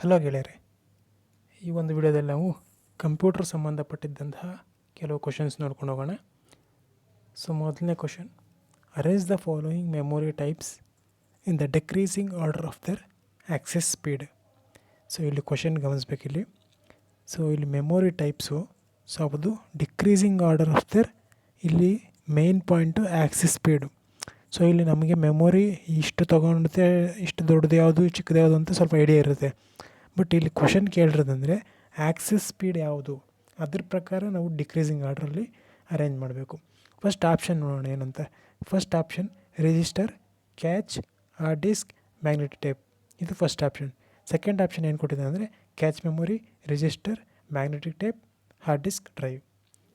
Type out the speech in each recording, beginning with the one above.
Hello ಗೆಳೆಯರೆ, ಈ ಒಂದು ವಿಡಿಯೋದಲ್ಲಿ ನಾವು ಕಂಪ್ಯೂಟರ್ ಸಂಬಂಧಪಟ್ಟಿದ್ದಂತಹ ಕೆಲವು ಕ್ವಶನ್ಸ್ ನೋಡ್ಕೊಂಡು ಹೋಗೋಣ. ಸೊ ಮೊದಲನೇ question, arrange the following memory types in the decreasing order of there access speed. So ಇಲ್ಲಿ ಕ್ವಶನ್ ಗಮನಿಸ್ಬೇಕಿಲ್ಲಿ. ಸೊ ಇಲ್ಲಿ ಮೆಮೊರಿ ಟೈಪ್ಸು, ಸೊ ಅದು ಡಿಕ್ರೀಸಿಂಗ್ ಆರ್ಡರ್ ಆಫ್ ದರ್, ಇಲ್ಲಿ main point access speed. So ಇಲ್ಲಿ ನಮಗೆ memory ಇಷ್ಟು ತೊಗೊಂಡುತ್ತೆ, ಇಷ್ಟು ದೊಡ್ಡದು ಯಾವುದು ಚಿಕ್ಕದು ಯಾವುದು ಅಂತ ಸ್ವಲ್ಪ ಐಡಿಯಾ ಇರುತ್ತೆ. ಬಟ್ ಇಲ್ಲಿ ಕ್ವಶನ್ ಕೇಳಿರೋದಂದರೆ ಆಕ್ಸೆಸ್ ಸ್ಪೀಡ್ ಯಾವುದು, ಅದ್ರ ಪ್ರಕಾರ ನಾವು ಡಿಕ್ರೀಸಿಂಗ್ ಆರ್ಡ್ರಲ್ಲಿ ಅರೇಂಜ್ ಮಾಡಬೇಕು. ಫಸ್ಟ್ ಆಪ್ಷನ್ ನೋಡೋಣ ಏನಂತ. First option register, cache, hard disk, magnetic tape. ಇದು ಫಸ್ಟ್ ಆಪ್ಷನ್. ಸೆಕೆಂಡ್ ಆಪ್ಷನ್ ಏನು ಕೊಟ್ಟಿದೆ ಅಂದರೆ cache memory, register, magnetic tape, hard disk drive.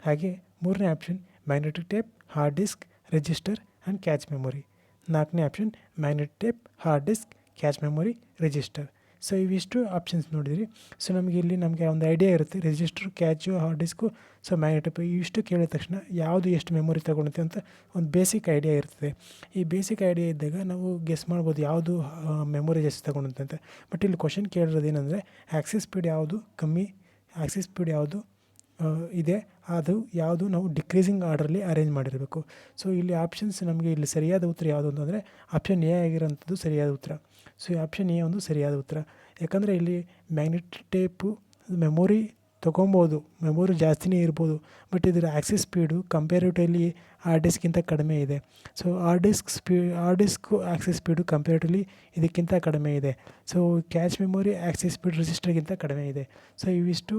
ಹಾಗೆ ಮೂರನೇ option magnetic tape, hard disk, register and cache memory. ನಾಲ್ಕನೇ option magnetic tape, hard disk, cache memory, register. So ಇವಿಷ್ಟು options ನೋಡಿದಿರಿ. So ನಮಗೆ ಒಂದು ಐಡಿಯಾ ಇರುತ್ತೆ, register, cache, hard disk, so magnetic. ಇವಿಷ್ಟು ಕೇಳಿದ ತಕ್ಷಣ ಯಾವುದು ಎಷ್ಟು ಮೆಮೊರಿ ತಗೊಳುತ್ತೆ ಅಂತ ಒಂದು ಬೇಸಿಕ್ ಐಡಿಯಾ ಇರ್ತದೆ. ಈ ಬೇಸಿಕ್ ಐಡಿಯಾ ಇದ್ದಾಗ ನಾವು ಗೆಸ್ ಮಾಡ್ಬೋದು ಯಾವುದು ಮೆಮೊರಿ ಜಾಸ್ತಿ ತಗೊಳುತ್ತೆ ಅಂತ. ಬಟ್ ಇಲ್ಲಿ ಕ್ವಶನ್ ಕೇಳಿರೋದು ಏನಂದರೆ ಆಕ್ಸೆಸ್ ಸ್ಪೀಡ್ ಯಾವುದು ಕಮ್ಮಿ, ಆಕ್ಸೆಸ್ ಸ್ಪೀಡ್ ಯಾವುದು ಇದೆ, ಅದು ಯಾವುದು ನಾವು ಡಿಕ್ರೀಸಿಂಗ್ ಆರ್ಡ್ರಲ್ಲಿ ಅರೇಂಜ್ ಮಾಡಿರಬೇಕು. ಸೊ ಇಲ್ಲಿ ಆಪ್ಷನ್ಸ್ ನಮಗೆ ಇಲ್ಲಿ ಸರಿಯಾದ ಉತ್ತರ ಯಾವುದು ಅಂತಂದರೆ ಆಪ್ಷನ್ ಎ ಆಗಿರೋಂಥದ್ದು ಸರಿಯಾದ ಉತ್ತರ. ಸೊ ಈ ಆಪ್ಷನ್ ಎ ಒಂದು ಸರಿಯಾದ ಉತ್ತರ. ಯಾಕಂದರೆ ಇಲ್ಲಿ ಮ್ಯಾಗ್ನೆಟಿಕ್ ಟೇಪು ಮೆಮೊರಿ ತೊಗೊಬೋದು, ಮೆಮೊರಿ ಜಾಸ್ತಿನೇ ಇರ್ಬೋದು, ಬಟ್ ಇದರ ಆಕ್ಸೆಸ್ ಸ್ಪೀಡು ಕಂಪೇರಿಟಿವ್ಲಿ ಹಾರ್ಡ್ ಡಿಸ್ಕ್ಗಿಂತ ಕಡಿಮೆ ಇದೆ. So hard disk access speed comparatively ಇದಕ್ಕಿಂತ ಕಡಿಮೆ ಇದೆ. So cache memory access speed ರಿಜಿಸ್ಟರ್ಗಿಂತ ಕಡಿಮೆ ಇದೆ. ಸೊ ಇವಿಷ್ಟು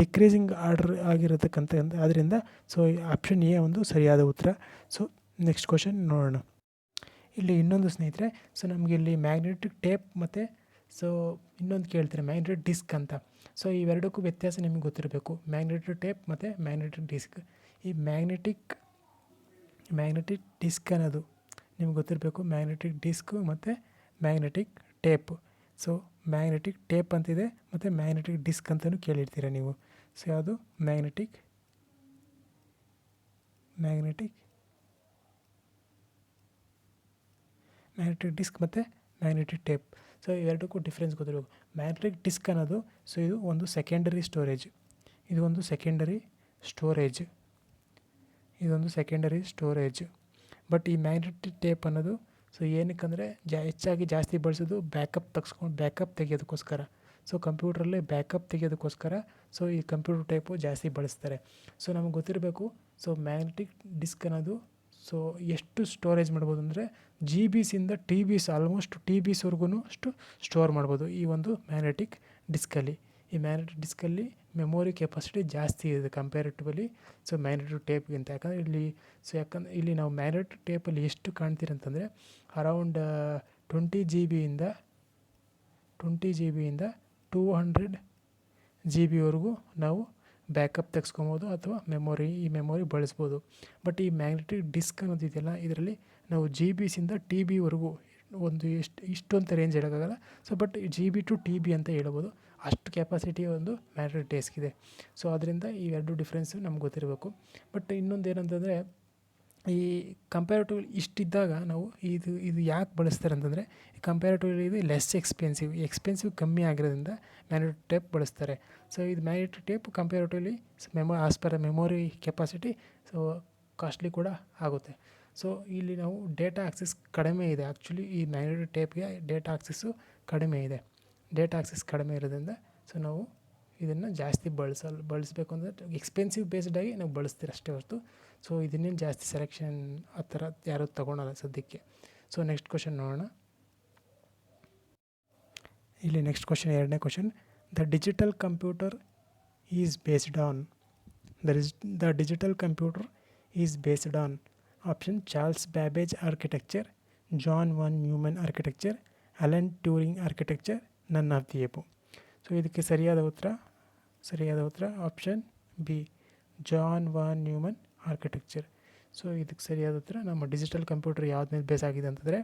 ಡಿಕ್ರೀಸಿಂಗ್ ಆರ್ಡರ್ ಆಗಿರತಕ್ಕಂಥ ಆದ್ದರಿಂದ ಸೊ ಆಪ್ಷನ್ ಎ ಒಂದು ಸರಿಯಾದ ಉತ್ತರ. ಸೊ ನೆಕ್ಸ್ಟ್ ಕ್ವಶನ್ ನೋಡೋಣ. ಇಲ್ಲಿ ಇನ್ನೊಂದು ಸ್ನೇಹಿತರೆ, ಸೊ ನಮಗೆ ಇಲ್ಲಿ ಮ್ಯಾಗ್ನೆಟಿಕ್ ಟೇಪ್ ಮತ್ತು ಸೊ ಇನ್ನೊಂದು ಕೇಳ್ತಾರೆ ಮ್ಯಾಗ್ನೆಟಿಕ್ ಡಿಸ್ಕ್ ಅಂತ. ಸೊ ಇವೆರಡಕ್ಕೂ ವ್ಯತ್ಯಾಸ ನಿಮಗೆ ಗೊತ್ತಿರಬೇಕು, ಮ್ಯಾಗ್ನೆಟಿಕ್ ಟೇಪ್ ಮತ್ತು ಮ್ಯಾಗ್ನೆಟಿಕ್ ಡಿಸ್ಕ್. ಈ ಮ್ಯಾಗ್ನೆಟಿಕ್ ಡಿಸ್ಕ್ ಅನ್ನೋದು ನಿಮ್ಗೆ ಗೊತ್ತಿರಬೇಕು, ಮ್ಯಾಗ್ನೆಟಿಕ್ ಡಿಸ್ಕು ಮತ್ತು magnetic tape. So magnetic tape ಅಂತಿದೆ ಮತ್ತು ಮ್ಯಾಗ್ನೆಟಿಕ್ ಡಿಸ್ಕ್ ಅಂತಲೂ ಕೇಳಿರ್ತೀರ ನೀವು. ಸೊ ಯಾವುದು ಮ್ಯಾಗ್ನೆಟಿಕ್ ಡಿಸ್ಕ್ ಮತ್ತು ಮ್ಯಾಗ್ನೆಟಿಕ್ ಟೇಪ್. ಸೊ ಇವೆರಡಕ್ಕೂ ಡಿಫ್ರೆನ್ಸ್ ಗೊತ್ತಿರಬೇಕು. ಮ್ಯಾಗ್ನೆಟಿಕ್ ಡಿಸ್ಕ್ ಅನ್ನೋದು ಸೊ ಇದು ಒಂದು ಸೆಕೆಂಡರಿ ಸ್ಟೋರೇಜ್. ಬಟ್ ಈ ಮ್ಯಾಗ್ನೆಟಿಕ್ ಟೇಪ್ ಅನ್ನೋದು ಸೊ ಏನಕ್ಕಂದರೆ ಹೆಚ್ಚಾಗಿ ಜಾಸ್ತಿ ಬಳಸೋದು ಬ್ಯಾಕಪ್ ತೆಗೆಯೋದಕ್ಕೋಸ್ಕರ. ಸೊ ಕಂಪ್ಯೂಟ್ರಲ್ಲಿ ಬ್ಯಾಕಪ್ ತೆಗೆಯೋದಕ್ಕೋಸ್ಕರ ಸೊ ಈ ಕಂಪ್ಯೂಟರ್ ಟೈಪು ಜಾಸ್ತಿ ಬಳಸ್ತಾರೆ. ಸೊ ನಮಗೆ ಗೊತ್ತಿರಬೇಕು, ಸೊ ಮ್ಯಾಗ್ನೆಟಿಕ್ ಡಿಸ್ಕ್ ಅನ್ನೋದು ಸೊ ಎಷ್ಟು ಸ್ಟೋರೇಜ್ ಮಾಡ್ಬೋದು ಅಂದರೆ GB TBs, ಆಲ್ಮೋಸ್ಟ್ TBsವರೆಗೂ ಅಷ್ಟು ಸ್ಟೋರ್ ಮಾಡ್ಬೋದು ಈ ಒಂದು ಮ್ಯಾಗ್ನೆಟಿಕ್ ಡಿಸ್ಕಲ್ಲಿ. ಈ ಮ್ಯಾಗ್ನೆಟಿಕ್ ಡಿಸ್ಕಲ್ಲಿ ಮೆಮೊರಿ ಕೆಪಾಸಿಟಿ ಜಾಸ್ತಿ ಇದೆ ಕಂಪೇರಿಟಿವ್ಲಿ ಸೊ ಮ್ಯಾಗ್ನೆಟಿಕ್ ಟೇಪ್ಗಿಂತ. ಯಾಕಂದರೆ ಇಲ್ಲಿ ನಾವು ಮ್ಯಾಗ್ನೆಟಿಕ್ ಟೇಪಲ್ಲಿ ಎಷ್ಟು ಕಾಣ್ತೀರಿ ಅಂತಂದರೆ ಅರೌಂಡ್ 20 GB ಇಂದ 200 GB ನಾವು ಬ್ಯಾಕಪ್ ತೆಗೆಸ್ಕೊಬೋದು ಅಥವಾ ಈ ಮೆಮೊರಿ ಬಳಸ್ಬೋದು. ಬಟ್ ಈ ಮ್ಯಾಗ್ನೆಟಿಕ್ ಡಿಸ್ಕ್ ಅನ್ನೋದು ಇದೆಯಲ್ಲ, ಇದರಲ್ಲಿ ನಾವು GBs TBವರೆಗೂ ಒಂದು ಇಷ್ಟು ಅಂತ ರೇಂಜ್ ಹೇಳೋಕ್ಕಾಗಲ್ಲ. So but GB to TB ಅಂತ ಹೇಳ್ಬೋದು, ಅಷ್ಟು ಕೆಪಾಸಿಟಿ ಒಂದು ಮ್ಯಾಗ್ನೆಟಿಕ್ ಡಿಸ್ಕ್ ಇದೆ. ಸೊ ಅದರಿಂದ ಇವೆರಡು ಡಿಫ್ರೆನ್ಸು ನಮ್ಗೆ ಗೊತ್ತಿರಬೇಕು. ಬಟ್ ಇನ್ನೊಂದು ಏನಂತಂದರೆ ಈ ಕಂಪ್ಯಾರಿಟಿವ್ ಇಷ್ಟಿದ್ದಾಗ ನಾವು ಇದು ಯಾಕೆ ಬಳಸ್ತಾರೆ ಅಂತಂದರೆ ಕಂಪ್ಯಾರಿಟಿವ್ಲಿ ಇದು ಲೆಸ್ ಎಕ್ಸ್ಪೆನ್ಸಿವ್ ಕಮ್ಮಿ ಆಗಿರೋದ್ರಿಂದ ಮ್ಯಾಗ್ನೆಟಿಕ್ ಟೇಪ್ ಬಳಸ್ತಾರೆ. ಸೊ ಇದು magnetic tape comparatively as per memory capacity so costly ಕೂಡ ಆಗುತ್ತೆ. ಸೊ ಇಲ್ಲಿ ನಾವು ಡೇಟಾ ಆಕ್ಸೆಸ್ ಕಡಿಮೆ ಇದೆ. ಆ್ಯಕ್ಚುಲಿ ಈ ಮ್ಯಾಗ್ನೆಟಿಕ್ ಟೇಪ್ಗೆ ಡೇಟಾ ಆಕ್ಸೆಸ್ಸು ಕಡಿಮೆ ಇರೋದ್ರಿಂದ ಸೊ ನಾವು ಇದನ್ನು ಜಾಸ್ತಿ ಬಳಸಬೇಕು ಅಂದರೆ ಎಕ್ಸ್ಪೆನ್ಸಿವ್ ಬೇಸ್ಡಾಗಿ ನಾವು ಬಳಸ್ತೀರ ಅಷ್ಟೇ ಹೊರತು ಸೊ ಇದನ್ನೇನು ಜಾಸ್ತಿ ಸೆಲೆಕ್ಷನ್ ಆ ಥರ ಯಾರೂ ತೊಗೊಳಲ್ಲ ಸದ್ಯಕ್ಕೆ. ಸೊ ನೆಕ್ಸ್ಟ್ ಕ್ವಶನ್ ನೋಡೋಣ. ಇಲ್ಲಿ ನೆಕ್ಸ್ಟ್ ಕ್ವಶನ್, ಎರಡನೇ question, the digital computer is based on option Charles Babbage architecture, John von Neumann architecture, Alan Turing architecture, none of the above. So ಇದಕ್ಕೆ ಸರಿಯಾದ ಉತ್ತರ option B, John von Neumann architecture. So ಇದಕ್ಕೆ ಸರಿಯಾದ ಉತ್ತರ. ನಮ್ಮ digital computer ಯಾವ್ದು ಮೇಲೆ base ಆಗಿದೆ ಅಂತಂದರೆ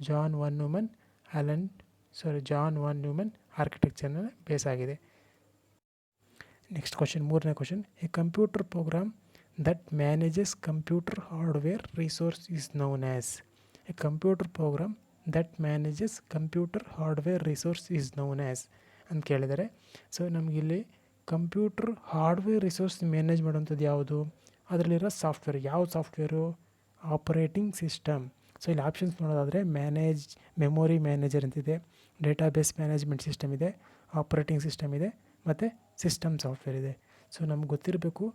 ಜಾನ್ ವಾನ್ ನ್ಯೂಮನ್ ಆರ್ಕಿಟೆಕ್ಚರ್ನ ಬೇಸ್ ಆಗಿದೆ. ನೆಕ್ಸ್ಟ್ ಕ್ವಶನ್, ಮೂರನೇ question, a computer program that manages computer hardware resource is known as. A computer program that manages computer hardware resource is known as. ಅಂತ ಕೇಳಿದ್ದಾರೆ. ಸೊ ನಮಗಿಲ್ಲಿ ಕಂಪ್ಯೂಟ್ರ್ ಹಾರ್ಡ್ವೇರ್ ರಿಸೋರ್ಸ್ ಮ್ಯಾನೇಜ್ ಮಾಡೋಂಥದ್ದು ಯಾವುದು, ಅದರಲ್ಲಿರೋ software ಯಾವ software, operating system. So ಇಲ್ಲಿ options ನೋಡೋದಾದರೆ memory manager ಅಂತಿದೆ, database management system ಇದೆ, ಆಪರೇಟಿಂಗ್ ಸಿಸ್ಟಮ್ ಇದೆ, ಮತ್ತು ಸಿಸ್ಟಮ್ ಸಾಫ್ಟ್ವೇರ್ ಇದೆ. ಸೊ ನಮ್ಗೆ ಗೊತ್ತಿರಬೇಕು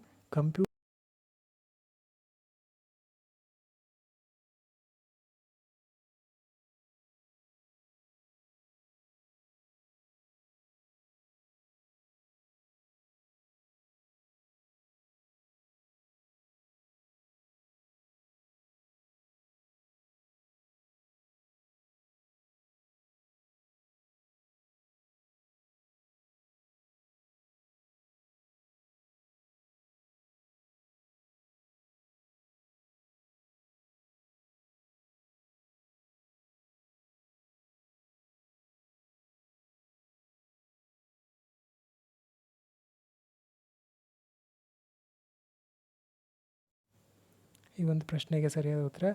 ಈ ಒಂದು ಪ್ರಶ್ನೆಗೆ ಸರಿಯಾದ ಉತ್ತರ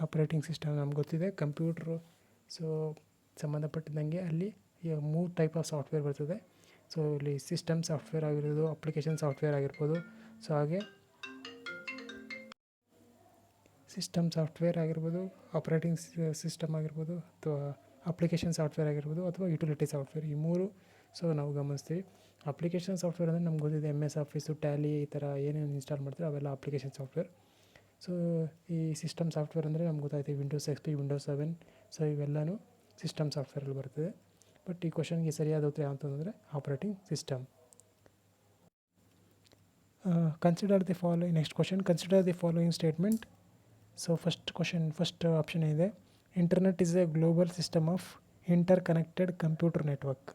ಆಪರೇಟಿಂಗ್ ಸಿಸ್ಟಮ್. ನಮ್ಗೆ ಗೊತ್ತಿದೆ ಕಂಪ್ಯೂಟ್ರು ಸೊ ಸಂಬಂಧಪಟ್ಟಿದ್ದಂಗೆ ಅಲ್ಲಿ 3 ಟೈಪ್ ಆಫ್ ಸಾಫ್ಟ್ವೇರ್ ಬರ್ತದೆ. ಸೊ ಇಲ್ಲಿ ಸಿಸ್ಟಮ್ ಸಾಫ್ಟ್ವೇರ್ ಆಗಿರ್ಬೋದು, ಅಪ್ಲಿಕೇಶನ್ ಸಾಫ್ಟ್ವೇರ್ ಆಗಿರ್ಬೋದು, ಸೊ ಹಾಗೆ ಸಿಸ್ಟಮ್ ಸಾಫ್ಟ್ವೇರ್ ಆಗಿರ್ಬೋದು, ಆಪರೇಟಿಂಗ್ ಸಿಸ್ಟಮ್ ಆಗಿರ್ಬೋದು, ಅಥವಾ ಅಪ್ಲಿಕೇಶನ್ ಸಾಫ್ಟ್ವೇರ್ ಆಗಿರ್ಬೋದು, ಅಥವಾ ಯುಟಿಲಿಟಿ ಸಾಫ್ಟ್ವೇರ್, ಈ 3 ಸೊ ನಾವು ಗಮನಿಸ್ತೀವಿ. ಅಪ್ಲಿಕೇಶನ್ ಸಾಫ್ಟ್ವೇರ್ ಅಂದರೆ ನಮ್ಗೆ ಗೊತ್ತಿದೆ MS ಆಫೀಸು, ಟ್ಯಾಲಿ ಈ ಥರ ಏನೇನು ಇನ್ಸ್ಟಾಲ್ ಮಾಡ್ತಾರೆ ಅವೆಲ್ಲ ಅಪ್ಲಿಕೇಶನ್ ಸಾಫ್ಟ್ವೇರ್. ಸೊ ಈ ಸಿಸ್ಟಮ್ ಸಾಫ್ಟ್ವೇರ್ ಅಂದರೆ ನಮ್ಗೆ ಗೊತ್ತಾಯ್ತು ವಿಂಡೋಸ್ XP, ವಿಂಡೋಸ್ 7, ಸೊ ಇವೆಲ್ಲನೂ ಸಿಸ್ಟಮ್ ಸಾಫ್ಟ್ವೇರಲ್ಲಿ ಬರ್ತದೆ. ಬಟ್ ಈ ಕ್ವಶನ್ಗೆ ಸರಿಯಾದ ಉತ್ತರ ಅಂತಂದರೆ operating system. Consider the following. Next question, consider the following statement. So first option ಇದೆ, internet is a global system of interconnected computer network.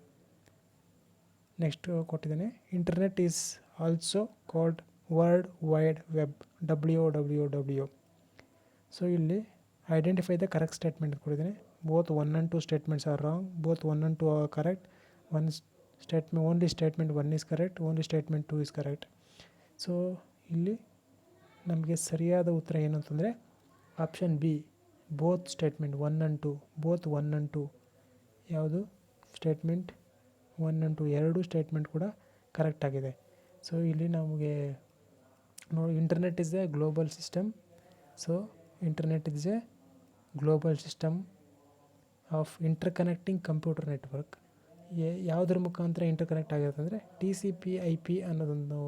Next ಕೊಟ್ಟಿದ್ದೇನೆ, internet is also called world wide web, WWW. So ಇಲ್ಲಿ identify the correct statement ಕೊಟ್ಟಿದ್ದೇನೆ. Both 1 and 2 statements are wrong, both 1 and 2 are correct. Only statement 1 is correct, only statement 2 is correct. So ಇಲ್ಲಿ ನಮಗೆ ಸರಿಯಾದ ಉತ್ತರ ಏನು ಅಂತಂದರೆ option B, both statement 1 and 2, both 1 and 2. ಯಾವುದು statement 1 and 2 ಎರಡೂ statement ಕೂಡ ಕರೆಕ್ಟ್ ಆಗಿದೆ. ಸೊ ಇಲ್ಲಿ ನಮಗೆ internet is A global system. So internet is A global system of inter connecting computer network. ಯಾವುದ್ರ ಮುಖಾಂತರ ಇಂಟರ್ ಕನೆಕ್ಟ್ ಆಗಿರುತ್ತೆ ಅಂದರೆ TCP/IP ಅನ್ನೋದೊಂದು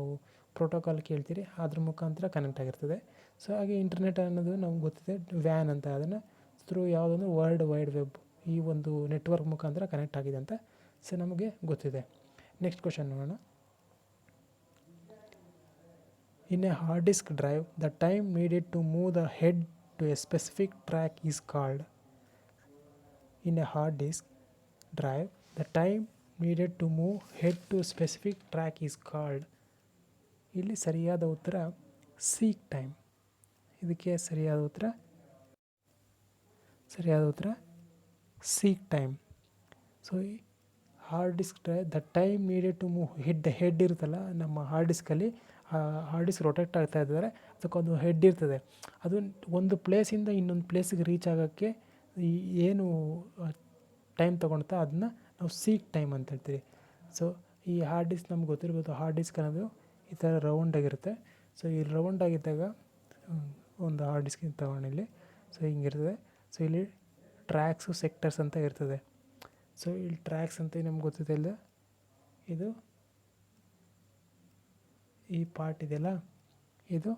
ಪ್ರೋಟೋಕಾಲ್ ಕೇಳ್ತೀರಿ, ಅದ್ರ ಮುಖಾಂತರ ಕನೆಕ್ಟ್ ಆಗಿರ್ತದೆ. ಸೊ ಹಾಗೆ ಇಂಟರ್ನೆಟ್ ಅನ್ನೋದು ನಮ್ಗೆ ಗೊತ್ತಿದೆ ವ್ಯಾನ್ ಅಂತ, ಅದನ್ನು ಥ್ರೂ ಯಾವುದಂದ್ರೆ ವರ್ಲ್ಡ್ ವೈಡ್ ವೆಬ್, ಈ ಒಂದು ನೆಟ್ವರ್ಕ್ ಮುಖಾಂತರ ಕನೆಕ್ಟ್ ಆಗಿದೆ ಅಂತ ಸೊ ನಮಗೆ ಗೊತ್ತಿದೆ. ನೆಕ್ಸ್ಟ್ ಕ್ವಶನ್ ನೋಡೋಣ. In a hard disk drive, the time needed to move the head to a specific track is called. In a hard disk drive, the time needed to move head to a specific track is called. ಇಲ್ಲಿ ಸರಿಯಾದ ಉತ್ತರ seek time. ಇದಕ್ಕೆ ಸರಿಯಾದ ಉತ್ತರ seek time. So hard disk drive, the time needed to move head ಇರುತ್ತಲ್ಲ ನಮ್ಮ hard ಡಿಸ್ಕಲ್ಲಿ, hard disk rotate ಆಗ್ತಾ ಇದ್ದಾರೆ, ಅದಕ್ಕೊಂದು ಹೆಡ್ ಇರ್ತದೆ. ಅದು ಒಂದು ಪ್ಲೇಸಿಂದ ಇನ್ನೊಂದು ಪ್ಲೇಸಿಗೆ ರೀಚ್ ಆಗೋಕ್ಕೆ ಏನು ಟೈಮ್ ತೊಗೊಳ್ತಾ ಅದನ್ನ ನಾವು ಸೀಕ್ ಟೈಮ್ ಅಂತ ಹೇಳ್ತೀವಿ. ಸೊ ಈ ಹಾರ್ಡ್ ಡಿಸ್ಕ್ ನಮ್ಗೆ ಗೊತ್ತಿರ್ಬೋದು, ಹಾರ್ಡ್ ಡಿಸ್ಕ್ ಅನ್ನೋದು ಈ ಥರ ರೌಂಡಾಗಿರುತ್ತೆ. ಸೊ ಈ ರೌಂಡಾಗಿದ್ದಾಗ ಒಂದು ಹಾರ್ಡ್ ಡಿಸ್ಕ್ ತಗೊಂಡಿಲ್ಲಿ ಸೊ ಹಿಂಗಿರ್ತದೆ. ಸೊ ಇಲ್ಲಿ ಟ್ರ್ಯಾಕ್ಸು ಸೆಕ್ಟರ್ಸ್ ಅಂತ ಇರ್ತದೆ. ಸೊ ಇಲ್ಲಿ ಟ್ರ್ಯಾಕ್ಸ್ ಅಂತ ನಮ್ಗೆ ಗೊತ್ತಿದೆ, ಇಲ್ಲ ಇದು ಈ ಪಾರ್ಟ್ ಇದೆಯಲ್ಲ, ಇದು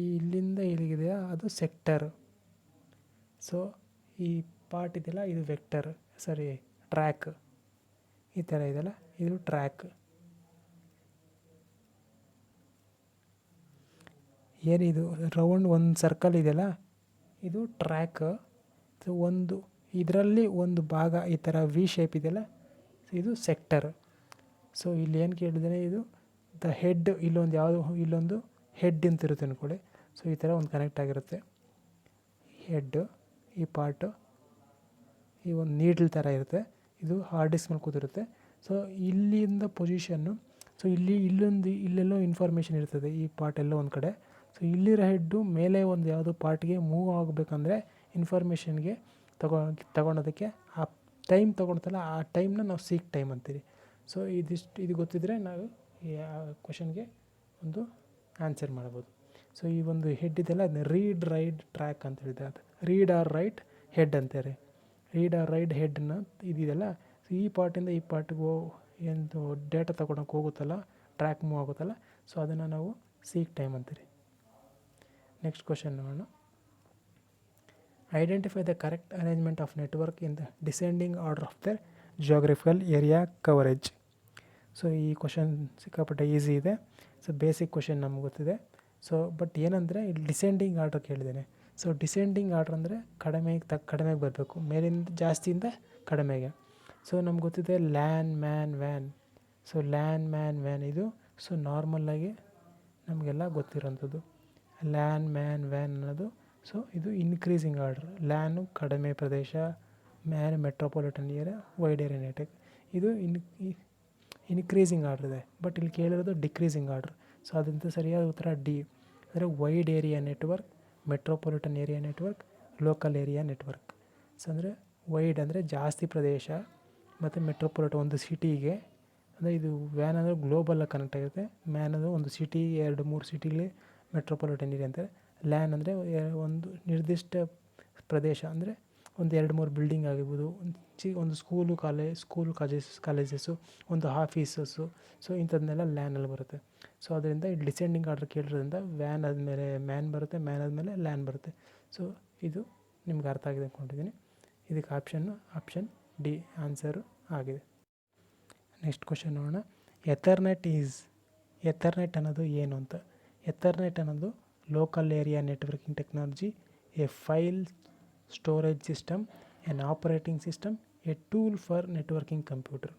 ಇಲ್ಲಿಂದ ಇಲ್ಲಿಗಿದೆಯಾ ಅದು ಸೆಕ್ಟರ್. ಸೊ ಈ ಪಾರ್ಟ್ ಇದೆಯಲ್ಲ ಇದು ವೆಕ್ಟರ್, ಟ್ರ್ಯಾಕ್. ಈ ಥರ ಇದೆಯಲ್ಲ ಇದು ಟ್ರ್ಯಾಕ್. ಏನಿದು ರೌಂಡ್ ಒಂದು ಸರ್ಕಲ್ ಇದೆಯಲ್ಲ ಇದು ಟ್ರ್ಯಾಕ್. ಒಂದು ಇದರಲ್ಲಿ ಒಂದು ಭಾಗ ಈ ಥರ ವಿ ಶೇಪ್ ಇದೆಯಲ್ಲ ಇದು ಸೆಕ್ಟರ್. ಸೊ ಇಲ್ಲಿ ಏನು ಕೇಳಿದರೆ ಇದು ದ ಹೆಡ್, ಇಲ್ಲೊಂದು ಹೆಡ್ ಅಂತ ಇರುತ್ತೆ ಅಂದ್ಕೊಳ್ಳಿ. ಸೊ ಈ ಥರ ಒಂದು ಕನೆಕ್ಟ್ ಆಗಿರುತ್ತೆ ಹೆಡ್, ಈ ಪಾರ್ಟು ಈ ಒಂದು ನೀಡ್ಲ್ ಥರ ಇರುತ್ತೆ, ಇದು ಹಾರ್ಡ್ ಡಿಸ್ಕ್ ಮೇಲೆ ಕೂತಿರುತ್ತೆ. ಸೊ ಇಲ್ಲಿಂದ ಪೊಸಿಷನ್ನು, ಸೊ ಇಲ್ಲೆಲ್ಲೋ ಇನ್ಫಾರ್ಮೇಷನ್ ಇರ್ತದೆ ಈ ಪಾರ್ಟ್ ಎಲ್ಲೋ ಒಂದು ಕಡೆ. ಸೊ ಇಲ್ಲಿರೋ ಹೆಡ್ಡು ಮೇಲೆ ಒಂದು ಯಾವುದೋ ಪಾರ್ಟ್ಗೆ ಮೂವ್ ಆಗಬೇಕಂದ್ರೆ ಇನ್ಫಾರ್ಮೇಷನ್ಗೆ ತಗೊಳೋದಕ್ಕೆ ಆ ಟೈಮ್ ತೊಗೊಳ್ತಲ್ಲ ಆ ಟೈಮ್ನ ನಾವು ಸೀಕ್ ಟೈಮ್ ಅಂತೀವಿ. ಸೊ ಇದು ಗೊತ್ತಿದ್ದರೆ ನಾವು ಈ ಕ್ವಶನ್ಗೆ ಒಂದು ಆನ್ಸರ್ ಮಾಡ್ಬೋದು. ಸೊ ಈ ಒಂದು ಹೆಡ್ ಇದೆಲ್ಲ ಅದನ್ನ ರೀಡ್ ರೈಟ್ ಟ್ರ್ಯಾಕ್ ಅಂತ ಹೇಳಿದೆ. ಅದು ರೀಡ್ ಆರ್ ರೈಟ್ ಹೆಡ್ ಅಂತಾರೆ. ರೀಡ್ ಆರ್ ರೈಟ್ ಹೆಡ್ನ ಇದೆಯಲ್ಲ, ಈ ಪಾರ್ಟಿಂದ ಈ ಪಾರ್ಟಿಗೆ ಎಂದು ಡೇಟಾ ತೊಗೊಳಕ್ಕೆ ಹೋಗುತ್ತಲ್ಲ, ಟ್ರ್ಯಾಕ್ ಮೂವ್ ಆಗುತ್ತಲ್ಲ, ಸೊ ಅದನ್ನು ನಾವು ಸೀಕ್ ಟೈಮ್ ಅಂತೀರಿ. ನೆಕ್ಸ್ಟ್ ಕ್ವಶನ್ ನೋಡೋಣ. Identify the correct arrangement of network in the descending order of the geographical area coverage. So ಈ ಕ್ವಶನ್ ಸಿಕ್ಕಾಪಟ್ಟೆ ಈಸಿ ಇದೆ. ಸೊ ಬೇಸಿಕ್ ಕ್ವಶನ್ ನಮ್ಗೆ ಗೊತ್ತಿದೆ. ಸೊ ಬಟ್ ಏನಂದರೆ ಇಲ್ಲಿ ಡಿಸೆಂಡಿಂಗ್ ಆರ್ಡರ್ ಕೇಳಿದ್ದೇನೆ. ಸೊ ಡಿಸೆಂಡಿಂಗ್ ಆರ್ಡರ್ ಅಂದರೆ ಕಡಿಮೆಗೆ ಬರಬೇಕು, ಮೇಲಿಂದ ಜಾಸ್ತಿಯಿಂದ ಕಡಿಮೆಗೆ. ಸೊ ನಮ್ಗೆ ಗೊತ್ತಿದೆ LAN man van. So LAN man van ಇದು ಸೊ ನಾರ್ಮಲ್ಲಾಗಿ ನಮಗೆಲ್ಲ ಗೊತ್ತಿರೋಂಥದ್ದು. ಲ್ಯಾನ್ ಮ್ಯಾನ್ ವ್ಯಾನ್ ಅನ್ನೋದು ಸೊ ಇದು ಇನ್ಕ್ರೀಸಿಂಗ್ ಆರ್ಡರ್. ಲ್ಯಾನು ಕಡಿಮೆ ಪ್ರದೇಶ, man metropolitan area, wide area network. ಇದು ಇನ್ಕ್ರೀಸಿಂಗ್ ಆರ್ಡರ್ ಇದೆ. ಬಟ್ ಇಲ್ಲಿ ಕೇಳಿರೋದು ಡಿಕ್ರೀಸಿಂಗ್ ಆರ್ಡರ್. ಸೊ ಅದಂತ ಸರಿಯಾದ ಉತ್ತರ ಡಿ, ಅಂದರೆ wide area network, metropolitan area network, local area network. So ಅಂದರೆ ವೈಡ್ ಅಂದರೆ ಜಾಸ್ತಿ ಪ್ರದೇಶ, ಮತ್ತು ಮೆಟ್ರೋಪಾಲಿಟನ್ ಒಂದು ಸಿಟಿಗೆ, ಅಂದರೆ ಇದು ವ್ಯಾನ್ ಅಂದರೆ ಗ್ಲೋಬಲಾಗಿ ಕನೆಕ್ಟ್ ಆಗುತ್ತೆ. ಮ್ಯಾನ್ ಅಂದರೆ ಒಂದು ಸಿಟಿ 2-3 ಸಿಟಿಲಿ ಮೆಟ್ರೋಪಾಲಿಟನ್ ಏರಿಯಾ ಅಂತಾರೆ. ಲ್ಯಾನ್ ಅಂದರೆ ಒಂದು ನಿರ್ದಿಷ್ಟ ಪ್ರದೇಶ, ಅಂದರೆ ಒಂದು 2-3 ಬಿಲ್ಡಿಂಗ್ ಆಗಿರ್ಬೋದು, ಒಂದು ಸ್ಕೂಲು ಕಾಲೇಜಸ್ಸು, ಒಂದು ಆಫೀಸಸ್ಸು. ಸೊ ಇಂಥದ್ದನ್ನೆಲ್ಲ ಲ್ಯಾನಲ್ಲಿ ಬರುತ್ತೆ. ಸೊ ಅದರಿಂದ ಈ ಡಿಸೆಂಡಿಂಗ್ ಆರ್ಡರ್ ಕೇಳಿರೋದ್ರಿಂದ ವ್ಯಾನ್ ಆದಮೇಲೆ ಮ್ಯಾನ್ ಬರುತ್ತೆ, ಮ್ಯಾನ್ ಆದಮೇಲೆ ಲ್ಯಾನ್ ಬರುತ್ತೆ. ಸೊ ಇದು ನಿಮ್ಗೆ ಅರ್ಥ ಆಗಿದೆ ಅಂದ್ಕೊಂಡಿದ್ದೀನಿ. ಇದಕ್ಕೆ ಆಪ್ಷನ್ ಡಿ ಆನ್ಸರು ಆಗಿದೆ. ನೆಕ್ಸ್ಟ್ ಕ್ವಶನ್ ನೋಡೋಣ. ಎಥರ್ನೆಟ್ ಅನ್ನೋದು ಏನು ಅಂತ. ಎಥರ್ನೆಟ್ ಅನ್ನೋದು local area networking technology, A file storage system, N operating system, A tool for networking computer.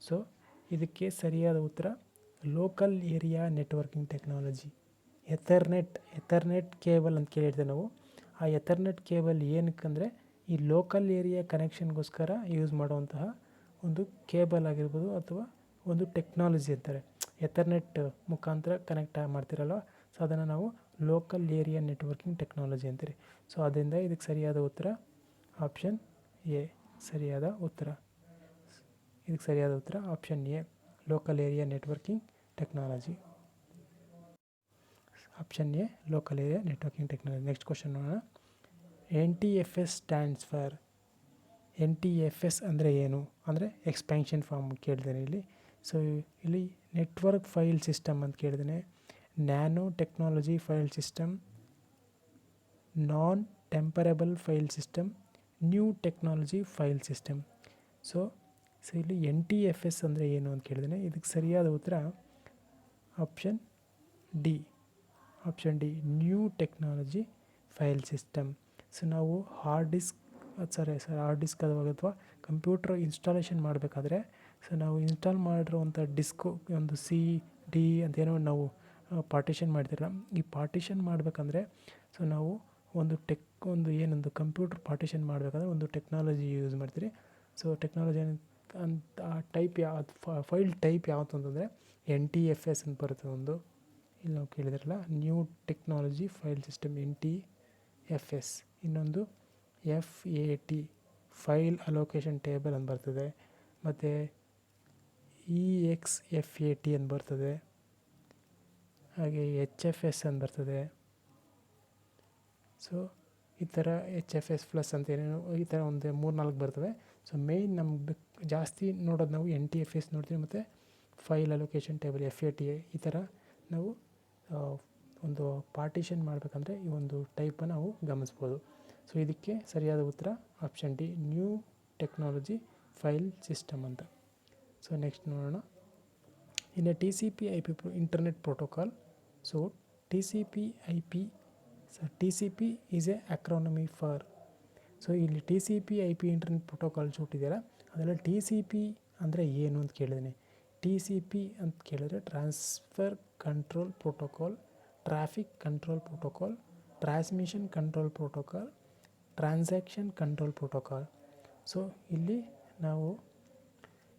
So ಇದಕ್ಕೆ ಸರಿಯಾದ ಉತ್ತರ local area networking technology. ಎಥರ್ನೆಟ್ cable ಅಂತ ಕೇಳಿರ್ತೇವೆ ನಾವು. ಆ ಎಥರ್ನೆಟ್ ಕೇಬಲ್ ಏನಕ್ಕಂದರೆ ಈ ಲೋಕಲ್ ಏರಿಯಾ ಕನೆಕ್ಷನ್ಗೋಸ್ಕರ ಯೂಸ್ ಮಾಡುವಂತಹ ಒಂದು ಕೇಬಲ್ ಆಗಿರ್ಬೋದು, ಅಥವಾ ಒಂದು ಟೆಕ್ನಾಲಜಿ ಅಂತಾರೆ. ಎಥರ್ನೆಟ್ ಮುಖಾಂತರ ಕನೆಕ್ಟ್ ಮಾಡ್ತಿರಲ್ವ, ಸೊ ಅದನ್ನು ನಾವು ಲೋಕಲ್ ಏರಿಯಾ ನೆಟ್ವರ್ಕಿಂಗ್ ಟೆಕ್ನಾಲಜಿ ಅಂತೀರಿ. ಸೊ ಅದರಿಂದ ಇದಕ್ಕೆ ಸರಿಯಾದ ಉತ್ತರ ಆಪ್ಷನ್ ಎ ಸರಿಯಾದ ಉತ್ತರ. ಇದಕ್ಕೆ ಸರಿಯಾದ ಉತ್ತರ option A, local area networking technology. Option A, local area networking technology. Next question ನೋಡೋಣ. NTFS stands for. NTFS ಅಂದರೆ ಏನು ಅಂದರೆ ಎಕ್ಸ್ಪ್ಯಾನ್ಷನ್ ಫಾರ್ಮ್ ಕೇಳಿದ್ದೇನೆ ಇಲ್ಲಿ. ಸೊ ಇಲ್ಲಿ ನೆಟ್ವರ್ಕ್ ಫೈಲ್ ಸಿಸ್ಟಮ್ ಅಂತ ಕೇಳಿದ್ದೇನೆ, nano technology file system, non tamperable file system, new technology file system. So ಇಲ್ಲಿ NTFS ಅಂದರೆ ಏನು ಅಂತ ಕೇಳಿದ್ದೇನೆ. ಇದಕ್ಕೆ ಸರಿಯಾದ ಉತ್ತರ option D, new technology file system. So ನಾವು ಹಾರ್ಡ್ ಡಿಸ್ಕ್ ಅಥವಾ ಕಂಪ್ಯೂಟರ್ ಇನ್ಸ್ಟಾಲೇಷನ್ ಮಾಡಬೇಕಾದ್ರೆ, ಸೊ ನಾವು ಇನ್ಸ್ಟಾಲ್ ಮಾಡಿರೋವಂಥ ಡಿಸ್ಕು ಒಂದು CD ಅಂತೇನೋ ನಾವು ಪಾರ್ಟಿಷನ್ ಮಾಡ್ತಿರಲ್ಲ, ಈ ಪಾರ್ಟಿಷನ್ ಮಾಡಬೇಕಂದ್ರೆ ಸೊ ನಾವು ಏನೊಂದು ಕಂಪ್ಯೂಟರ್ ಪಾರ್ಟಿಷನ್ ಮಾಡಬೇಕಂದ್ರೆ ಒಂದು ಟೆಕ್ನಾಲಜಿ ಯೂಸ್ ಮಾಡ್ತೀರಿ. ಸೊ ಟೆಕ್ನಾಲಜಿ ಅಂತ ಟೈಪ್ ಯಾವ್ದು, ಫೈಲ್ ಟೈಪ್ ಯಾವುದು ಅಂತಂದರೆ NTFS ಅಂತ ಬರುತ್ತೆ ಒಂದು. ಇಲ್ಲಿ ನಾವು ಕೇಳಿದ್ರಲ್ಲ new technology file system NTFS. ಇನ್ನೊಂದು FAT ಫೈಲ್ ಅಲೋಕೇಶನ್ ಟೇಬಲ್ ಅಂತ ಬರ್ತದೆ, ಮತ್ತು EXFAT ಅಂತ ಬರ್ತದೆ, ಹಾಗೆ HFS ಅಂತ ಬರ್ತದೆ. ಸೊ ಈ ಥರ HFS ಪ್ಲಸ್ ಅಂತ ಏನೇನು ಈ ಥರ ಒಂದು 3-4 ಬರ್ತವೆ. ಸೊ ಮೇಯ್ನ್ ನಮ್ಗೆ ಜಾಸ್ತಿ ನೋಡೋದು ನಾವು NTFS ನೋಡ್ತೀವಿ, ಮತ್ತು ಫೈಲ್ ಅಲೋಕೇಶನ್ ಟೇಬಲ್ FAT. ಈ ಥರ ನಾವು ಒಂದು ಪಾರ್ಟಿಷನ್ ಮಾಡಬೇಕಂದ್ರೆ ಈ ಒಂದು ಟೈಪನ್ನು ನಾವು ಗಮನಿಸ್ಬೋದು. ಸೊ ಇದಕ್ಕೆ ಸರಿಯಾದ ಉತ್ತರ option D, new technology file system ಅಂತ. ಸೊ ನೆಕ್ಸ್ಟ್ ನೋಡೋಣ. In a TCP/IP internet protocol. So TCP is a acronym for. So ಇಲ್ಲಿ TCP/IP ಇಂಟರ್ನೆಟ್ ಪ್ರೋಟೋಕಾಲ್ ಚೂಟಿದೆಯಲ್ಲ, ಅದೆಲ್ಲ TCP ಅಂದರೆ ಏನು ಅಂತ ಕೇಳಿದ್ದೀನಿ. TCP ಅಂತ ಕೇಳಿದ್ರೆ transfer control protocol, traffic control protocol, transmission control protocol, transaction control protocol. So ಇಲ್ಲಿ ನಾವು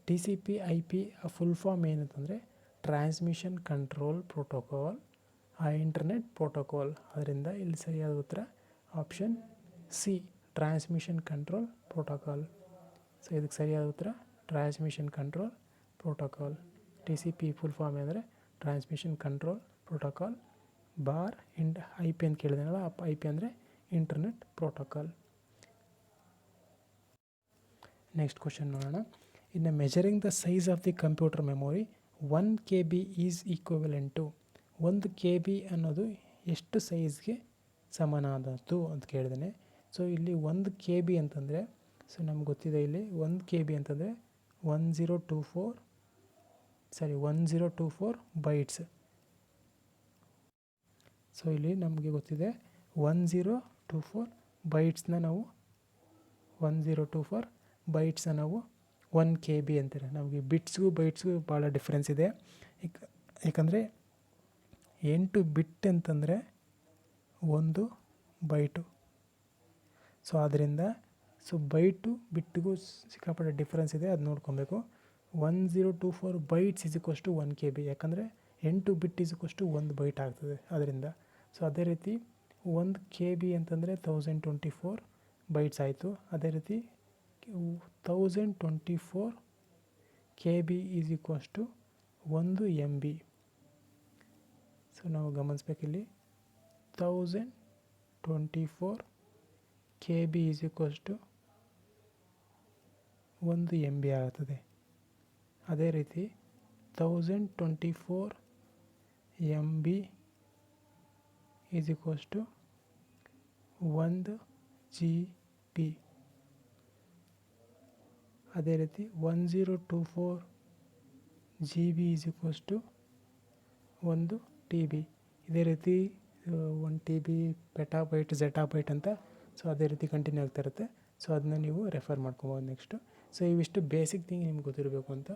TCP/IP ಫುಲ್ ಫಾರ್ಮ್ ಏನಂತಂದರೆ transmission control protocol internet protocol. ಅದರಿಂದ ಇಲ್ಲಿ ಸರಿಯಾದ ಉತ್ತರ option C, transmission control protocol. So ಇದಕ್ಕೆ ಸರಿಯಾದ ಉತ್ತರ transmission control protocol. TCP full form ಅಂದರೆ ಟ್ರಾನ್ಸ್ಮಿಷನ್ ಕಂಟ್ರೋಲ್ ಪ್ರೋಟೋಕಾಲ್ ಬಾರ್ IP ಅಂತ ಕೇಳಿದೆನಲ್ಲ, IP ಅಂದರೆ ಇಂಟರ್ನೆಟ್ ಪ್ರೋಟೋಕಾಲ್. ನೆಕ್ಸ್ಟ್ ಕ್ವಶನ್ ನೋಡೋಣ. ಇನ್ನು measuring the size of the computer memory 1 KB is equivalent to 1 KB ಅನ್ನೋದು ಎಷ್ಟು ಸೈಜ್ಗೆ ಸಮನಾದದ್ದು ಅಂತ ಕೇಳಿದ್ದೇನೆ. ಸೊ ಇಲ್ಲಿ 1 KB ಅಂತಂದರೆ, ಸೊ ನಮ್ಗೆ ಗೊತ್ತಿದೆ ಇಲ್ಲಿ 1 KB ಅಂತಂದರೆ 1024 ಬೈಟ್ಸ್. ಸೊ ಇಲ್ಲಿ ನಮಗೆ ಗೊತ್ತಿದೆ 1024 ಬೈಟ್ಸ್ನ ನಾವು 1 KB ಅಂತಾರೆ. ನಮಗೆ ಬಿಟ್ಸ್ಗೂ ಬೈಟ್ಸ್ಗೂ ಭಾಳ ಡಿಫ್ರೆನ್ಸ್ ಇದೆ. ಯಾಕಂದರೆ 8 ಬಿಟ್ ಅಂತಂದರೆ 1 ಬೈಟು. ಸೊ ಆದ್ದರಿಂದ ಬಿಟ್ಟಿಗೂ ಸಿಕ್ಕಾಪಟ್ಟೆ ಡಿಫ್ರೆನ್ಸ್ ಇದೆ, ಅದು ನೋಡ್ಕೊಬೇಕು. 1024 bytes is equals to 1 KB, ಯಾಕಂದರೆ 8 bit is equals to 1 byte ಆಗ್ತದೆ ಅದರಿಂದ. ಸೊ ಅದೇ ರೀತಿ 1 KB ಅಂತಂದರೆ 1024 ಬೈಟ್ಸ್ ಆಯಿತು. ಅದೇ ರೀತಿ 1024 KB is equals to 1 MB. So ನಾವು ಗಮನಿಸ್ಬೇಕಿಲ್ಲಿ 1024 KB is equals to 1 MB ಆಗುತ್ತದೆ. ಅದೇ ರೀತಿ 1024 MB is equals to 1 GB. ಅದೇ ರೀತಿ 1024 GB is equals to 1 TB. ಇದೇ ರೀತಿ 1 TB ಪೆಟಾಬೈಟ್ ಝೆಟಾಬೈಟ್ ಅಂತ. ಸೊ ಅದೇ ರೀತಿ ಕಂಟಿನ್ಯೂ ಆಗ್ತಾ ಇರುತ್ತೆ. ಸೊ ಅದನ್ನ ನೀವು ರೆಫರ್ ಮಾಡ್ಕೊಬೋದು ನೆಕ್ಸ್ಟು. ಸೊ ಇವಿಷ್ಟು ಬೇಸಿಕ್ ಥಿಂಗ್ ನಿಮ್ಗೆ ಗೊತ್ತಿರಬೇಕು ಅಂತ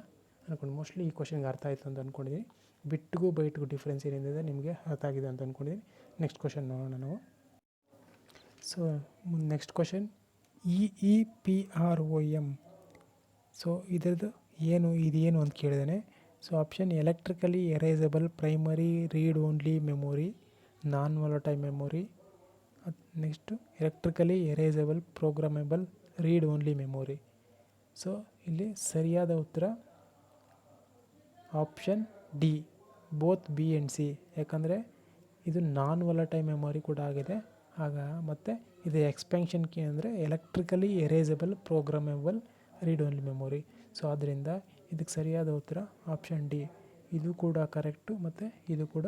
ಅಂದ್ಕೊಂಡು, ಮೋಸ್ಟ್ಲಿ ಈ ಕ್ವಶನ್ಗೆ ಅರ್ಥ ಆಯಿತು ಅಂತ ಅಂದ್ಕೊಂಡಿದ್ದೀನಿ. ಬಿಟ್ಗೂ ಬೈಟ್ಗೂ ಡಿಫ್ರೆನ್ಸ್ ಏನಿದೆ ನಿಮಗೆ ಅರ್ಥ ಆಗಿದೆ ಅಂತ ಅಂದ್ಕೊಂಡಿದ್ದೀನಿ. ನೆಕ್ಸ್ಟ್ ಕ್ವಶನ್ ನೋಡೋಣ ನಾವು. So next question EEPROM. So ಇದೇನು ಅಂತ ಕೇಳಿದ್ದಾನೆ. So option electrically erasable primary read only memory, non volatile memory. Next electrically erasable programmable read only memory. So ಇಲ್ಲಿ ಸರಿಯಾದ ಉತ್ತರ option D, both B and C. ಯಾಕಂದರೆ ಇದು ನಾನ್ ವಾಲಟೈಲ್ ಮೆಮೊರಿ ಕೂಡ ಆಗಿದೆ. ಮತ್ತು ಇದು ಎಕ್ಸ್ಪೆನ್ಷನ್ ಕೀ ಅಂದರೆ electrically erasable programmable read only memory. So ಆದ್ದರಿಂದ ಇದಕ್ಕೆ ಸರಿಯಾದ ಉತ್ತರ ಆಪ್ಷನ್ ಡಿ. ಇದು ಕೂಡ ಕರೆಕ್ಟು ಮತ್ತು ಇದು ಕೂಡ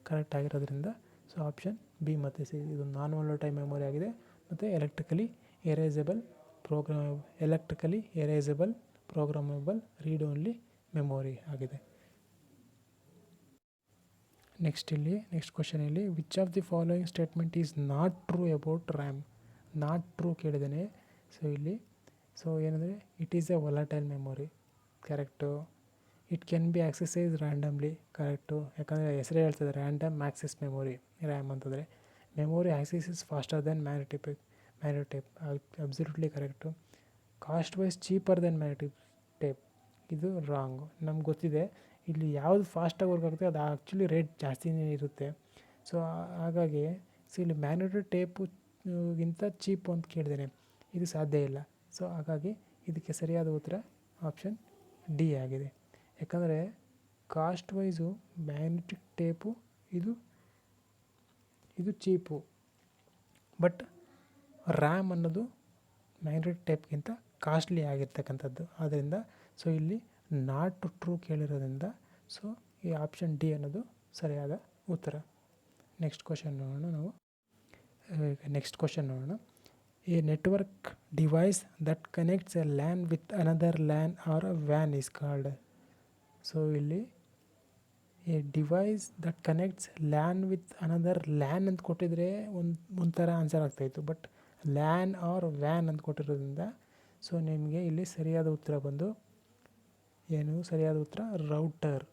ಕರೆಕ್ಟ್ ಆಗಿರೋದ್ರಿಂದ ಸೊ ಆಪ್ಷನ್ B ಮತ್ತು C ಇದು ನಾನ್ ವಾಲಟೈಲ್ ಮೆಮೊರಿ ಆಗಿದೆ ಮತ್ತು electrically erasable programmable read only memory ಆಗಿದೆ. ನೆಕ್ಸ್ಟ್ ಕ್ವಶನ್ ಇಲ್ಲಿ which of the following statement is not true about RAM. Not true ಕೇಳಿದ್ದೇನೆ. ಸೊ ಏನಂದರೆ it is a volatile memory, correct. It can be accessed randomly, correct. ಯಾಕಂದರೆ ಹೆಸರೇ ಹೇಳ್ತದೆ random access memory RAM ಅಂತಂದರೆ. Memory access is faster than magnetic tape, absolutely correct. Cost wise cheaper then ಮ್ಯಾಗ್ನೆಟೋಟೇಪ್, ಇದು wrong. ನಮ್ಗೆ ಗೊತ್ತಿದೆ ಇಲ್ಲಿ ಯಾವುದು ಫಾಸ್ಟಾಗಿ ವರ್ಕ್ ಆಗುತ್ತೆ ಅದು ಆ್ಯಕ್ಚುಲಿ ರೇಟ್ ಜಾಸ್ತಿನೇ ಇರುತ್ತೆ. ಸೊ ಹಾಗಾಗಿ ಇಲ್ಲಿ ಮ್ಯಾಗ್ನೆಟೋಟೇಪ್ಗಿಂತ ಚೀಪು ಅಂತ ಕೇಳಿದ್ದೇನೆ, ಇದು ಸಾಧ್ಯ ಇಲ್ಲ. ಸೊ ಹಾಗಾಗಿ ಇದಕ್ಕೆ ಸರಿಯಾದ ಉತ್ತರ ಆಪ್ಷನ್ ಡಿ ಆಗಿದೆ. ಯಾಕಂದರೆ ಕಾಸ್ಟ್ ವೈಸು ಮ್ಯಾಗ್ನೆಟಿಕ್ ಟೇಪು ಇದು ಚೀಪು, ಬಟ್ ರ್ಯಾಮ್ ಅನ್ನೋದು ಮ್ಯಾಗ್ನೆಟಿಕ್ ಟೇಪ್ಗಿಂತ ಕಾಸ್ಟ್ಲಿ ಆಗಿರ್ತಕ್ಕಂಥದ್ದು. ಆದ್ದರಿಂದ ಸೊ ಇಲ್ಲಿ ನಾಟ್ ಟ್ರೂ ಕೇಳಿರೋದ್ರಿಂದ ಸೊ ಈ ಆಪ್ಷನ್ ಡಿ ಅನ್ನೋದು ಸರಿಯಾದ ಉತ್ತರ. ನೆಕ್ಸ್ಟ್ ಕ್ವಶನ್ ನೋಡೋಣ. A network device that connects a LAN with another LAN or a ವ್ಯಾನ್ ಈಸ್ ಕಾಲ್ಡ್. ಸೊ ಇಲ್ಲಿ a device that connects LAN with another LAN ಅಂತ ಕೊಟ್ಟಿದ್ರೆ ಒಂಥರ ಆನ್ಸರ್ ಆಗ್ತಾಯಿತ್ತು. ಬಟ್ ಲ್ಯಾನ್ ಆರ್ ವ್ಯಾನ್ ಅಂತ ಕೊಟ್ಟಿರೋದ್ರಿಂದ ಸೊ ನಿಮಗೆ ಇಲ್ಲಿ ಸರಿಯಾದ ಉತ್ತರ ಬಂದು ಸರಿಯಾದ ಉತ್ತರ ರೌಟರ್.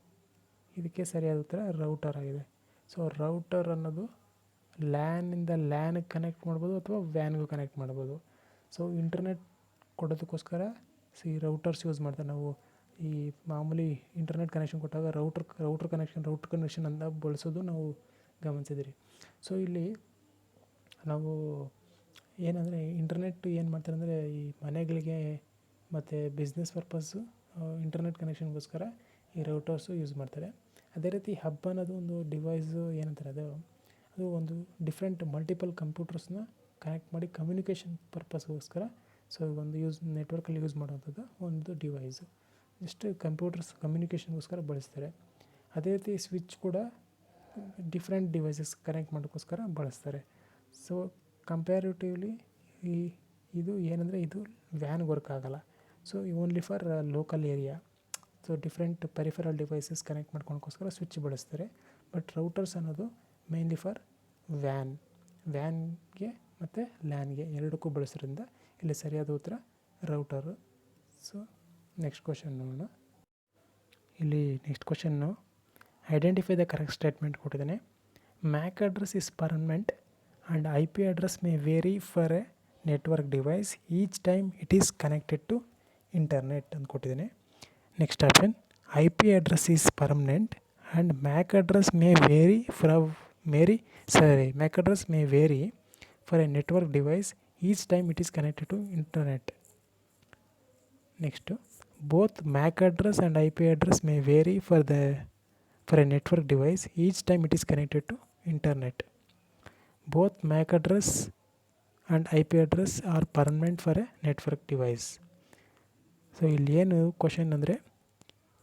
ಇದಕ್ಕೆ ಸರಿಯಾದ ಉತ್ತರ ರೌಟರ್ ಆಗಿದೆ. ಸೊ ರೌಟರ್ ಅನ್ನೋದು ಲ್ಯಾನಿಂದ ಲ್ಯಾನ್ಗೆ ಕನೆಕ್ಟ್ ಮಾಡ್ಬೋದು ಅಥವಾ ವ್ಯಾನ್ಗೂ ಕನೆಕ್ಟ್ ಮಾಡ್ಬೋದು. ಸೊ ಇಂಟರ್ನೆಟ್ ಕೊಡೋದಕ್ಕೋಸ್ಕರ ರೌಟರ್ಸ್ ಯೂಸ್ ಮಾಡ್ತಾರೆ. ನಾವು ಈ ಮಾಮೂಲಿ ಇಂಟರ್ನೆಟ್ ಕನೆಕ್ಷನ್ ಕೊಟ್ಟಾಗ ರೌಟರ್ ಕನೆಕ್ಷನ್ ಅಂತ ಬಳಸೋದು ನಾವು ಗಮನಿಸಿದಿರಿ. ಸೊ ಇಲ್ಲಿ ನಾವು ಏನಂದರೆ ಇಂಟರ್ನೆಟ್ ಏನು ಮಾಡ್ತಾರೆ ಅಂದರೆ ಈ ಮನೆಗಳಿಗೆ ಮತ್ತು ಬಿಸ್ನೆಸ್ ಪರ್ಪಸ್ಸು ಇಂಟರ್ನೆಟ್ ಕನೆಕ್ಷನ್ಗೋಸ್ಕರ ಈ ರೌಟರ್ಸು ಯೂಸ್ ಮಾಡ್ತಾರೆ. ಅದೇ ರೀತಿ ಹಬ್ ಅನ್ನೋದು ಒಂದು ಡಿವೈಸು ಏನಂತಾರೆ ಅದು ಒಂದು ಡಿಫ್ರೆಂಟ್ ಮಲ್ಟಿಪಲ್ ಕಂಪ್ಯೂಟರ್ಸ್ನ ಕನೆಕ್ಟ್ ಮಾಡಿ ಕಮ್ಯುನಿಕೇಷನ್ ಪರ್ಪಸ್ಗೋಸ್ಕರ ಸೊ ಒಂದು ನೆಟ್ವರ್ಕಲ್ಲಿ ಯೂಸ್ ಮಾಡುವಂಥದ್ದು ಒಂದು ಡಿವೈಸು. ಜಸ್ಟ್ ಕಂಪ್ಯೂಟರ್ಸ್ ಕಮ್ಯುನಿಕೇಷನ್ಗೋಸ್ಕರ ಬಳಸ್ತಾರೆ. ಅದೇ ರೀತಿ ಸ್ವಿಚ್ ಕೂಡ ಡಿಫ್ರೆಂಟ್ ಡಿವೈಸಸ್ ಕನೆಕ್ಟ್ ಮಾಡೋಕ್ಕೋಸ್ಕರ ಬಳಸ್ತಾರೆ. ಸೊ ಕಂಪ್ಯಾರಿಟಿವ್ಲಿ ಇದು ಏನಂದರೆ ಇದು ವ್ಯಾನ್ಗೆ ವರ್ಕ್ ಆಗೋಲ್ಲ. So only for local area. So different peripheral devices connect ಮಾಡ್ಕೊಳಕ್ಕೋಸ್ಕರ ಸ್ವಿಚ್ ಬಳಸ್ತಾರೆ. ಬಟ್ ರೌಟರ್ಸ್ ಅನ್ನೋದು ಮೇನ್ಲಿ ಫಾರ್ ವ್ಯಾನ್ಗೆ ಮತ್ತು ಲ್ಯಾನ್ಗೆ ಎರಡಕ್ಕೂ ಬಳಸೋದ್ರಿಂದ ಇಲ್ಲಿ ಸರಿಯಾದ ಉತ್ತರ ರೌಟರು. ಸೊ ನೆಕ್ಸ್ಟ್ ಕ್ವಶನ್ ನೋಡೋಣ. ಇಲ್ಲಿ ನೆಕ್ಸ್ಟ್ ಕ್ವಶನ್ನು ಐಡೆಂಟಿಫೈ ದ ಕರೆಕ್ಟ್ ಸ್ಟೇಟ್ಮೆಂಟ್ ಕೊಟ್ಟಿದ್ದಾನೆ. MAC address is permanent and I P address may vary for a network device each time it is connected to internet ಅಂತ ಕೊಟ್ಟಿದ್ದಾನೆ. Next option I P address is permanent and MAC address may vary for a network device each time it is connected to internet. Next both MAC address and I P address may vary for a network device each time it is connected to internet. Both MAC address and I P address are permanent for a network device. So ಇಲ್ಲಿ ಏನು question ಅಂದರೆ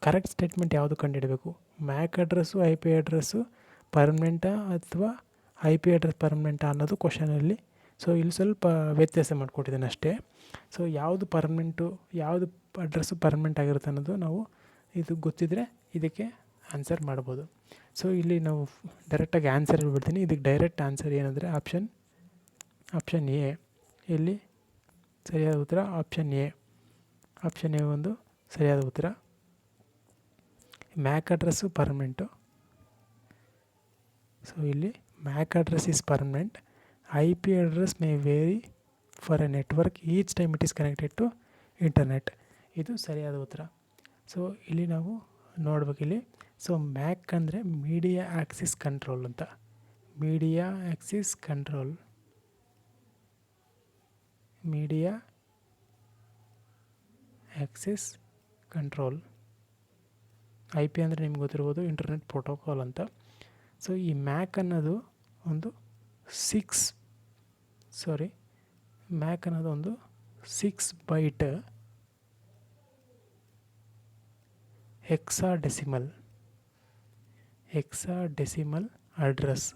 correct statement ಯಾವುದು ಕಂಡುಹಿಡಬೇಕು, MAC address I P address ಪರ್ಮನೆಂಟಾ ಅಥವಾ I P address ಪರ್ಮನೆಂಟಾ ಅನ್ನೋದು ಕ್ವಶನಲ್ಲಿ. So ಇಲ್ಲಿ ಸ್ವಲ್ಪ ವ್ಯತ್ಯಾಸ ಮಾಡಿಕೊಟ್ಟಿದ್ದೇನೆ ಅಷ್ಟೇ. ಸೊ ಯಾವುದು ಪರ್ಮನೆಂಟು ಯಾವುದು ಅಡ್ರೆಸ್ಸು ಪರ್ಮನೆಂಟ್ ಆಗಿರುತ್ತೆ ಅನ್ನೋದು ನಾವು ಇದು ಗೊತ್ತಿದ್ದರೆ ಇದಕ್ಕೆ ಆನ್ಸರ್ ಮಾಡ್ಬೋದು. ಸೊ ಇಲ್ಲಿ ನಾವು ಡೈರೆಕ್ಟಾಗಿ ಆನ್ಸರ್ ಹೇಳ್ಬಿಡ್ತೀನಿ. ಇದಕ್ಕೆ ಡೈರೆಕ್ಟ್ ಆನ್ಸರ್ ಏನಂದರೆ ಆಪ್ಷನ್ ಎ. ಇಲ್ಲಿ ಸರಿಯಾದ ಉತ್ತರ ಆಪ್ಷನ್ ಎ ಒಂದು ಸರಿಯಾದ ಉತ್ತರ. ಮ್ಯಾಕ್ ಅಡ್ರೆಸ್ಸು ಪರ್ಮನೆಂಟು. ಸೊ ಇಲ್ಲಿ MAC address is permanent, I P address may vary for a network each time it is connected to internet. ಇದು ಸರಿಯಾದ ಉತ್ತರ. ಸೊ ಇಲ್ಲಿ ನಾವು ನೋಡ್ಬೇಕಿಲ್ಲಿ. ಸೊ ಮ್ಯಾಕ್ ಅಂದರೆ ಮೀಡಿಯಾ ಆಕ್ಸಿಸ್ ಕಂಟ್ರೋಲ್ ಅಂತ. Media Axis control. I P ಅಂದರೆ ನಿಮ್ಗೆ ಗೊತ್ತಿರ್ಬೋದು ಇಂಟರ್ನೆಟ್ ಪ್ರೋಟೋಕಾಲ್ ಅಂತ. ಸೊ ಈ ಮ್ಯಾಕ್ ಅನ್ನೋದು ಒಂದು 6 ಬೈಟ್ ಹೆಕ್ಸಾಡೆಸಿಮಲ್ ಅಡ್ರೆಸ್.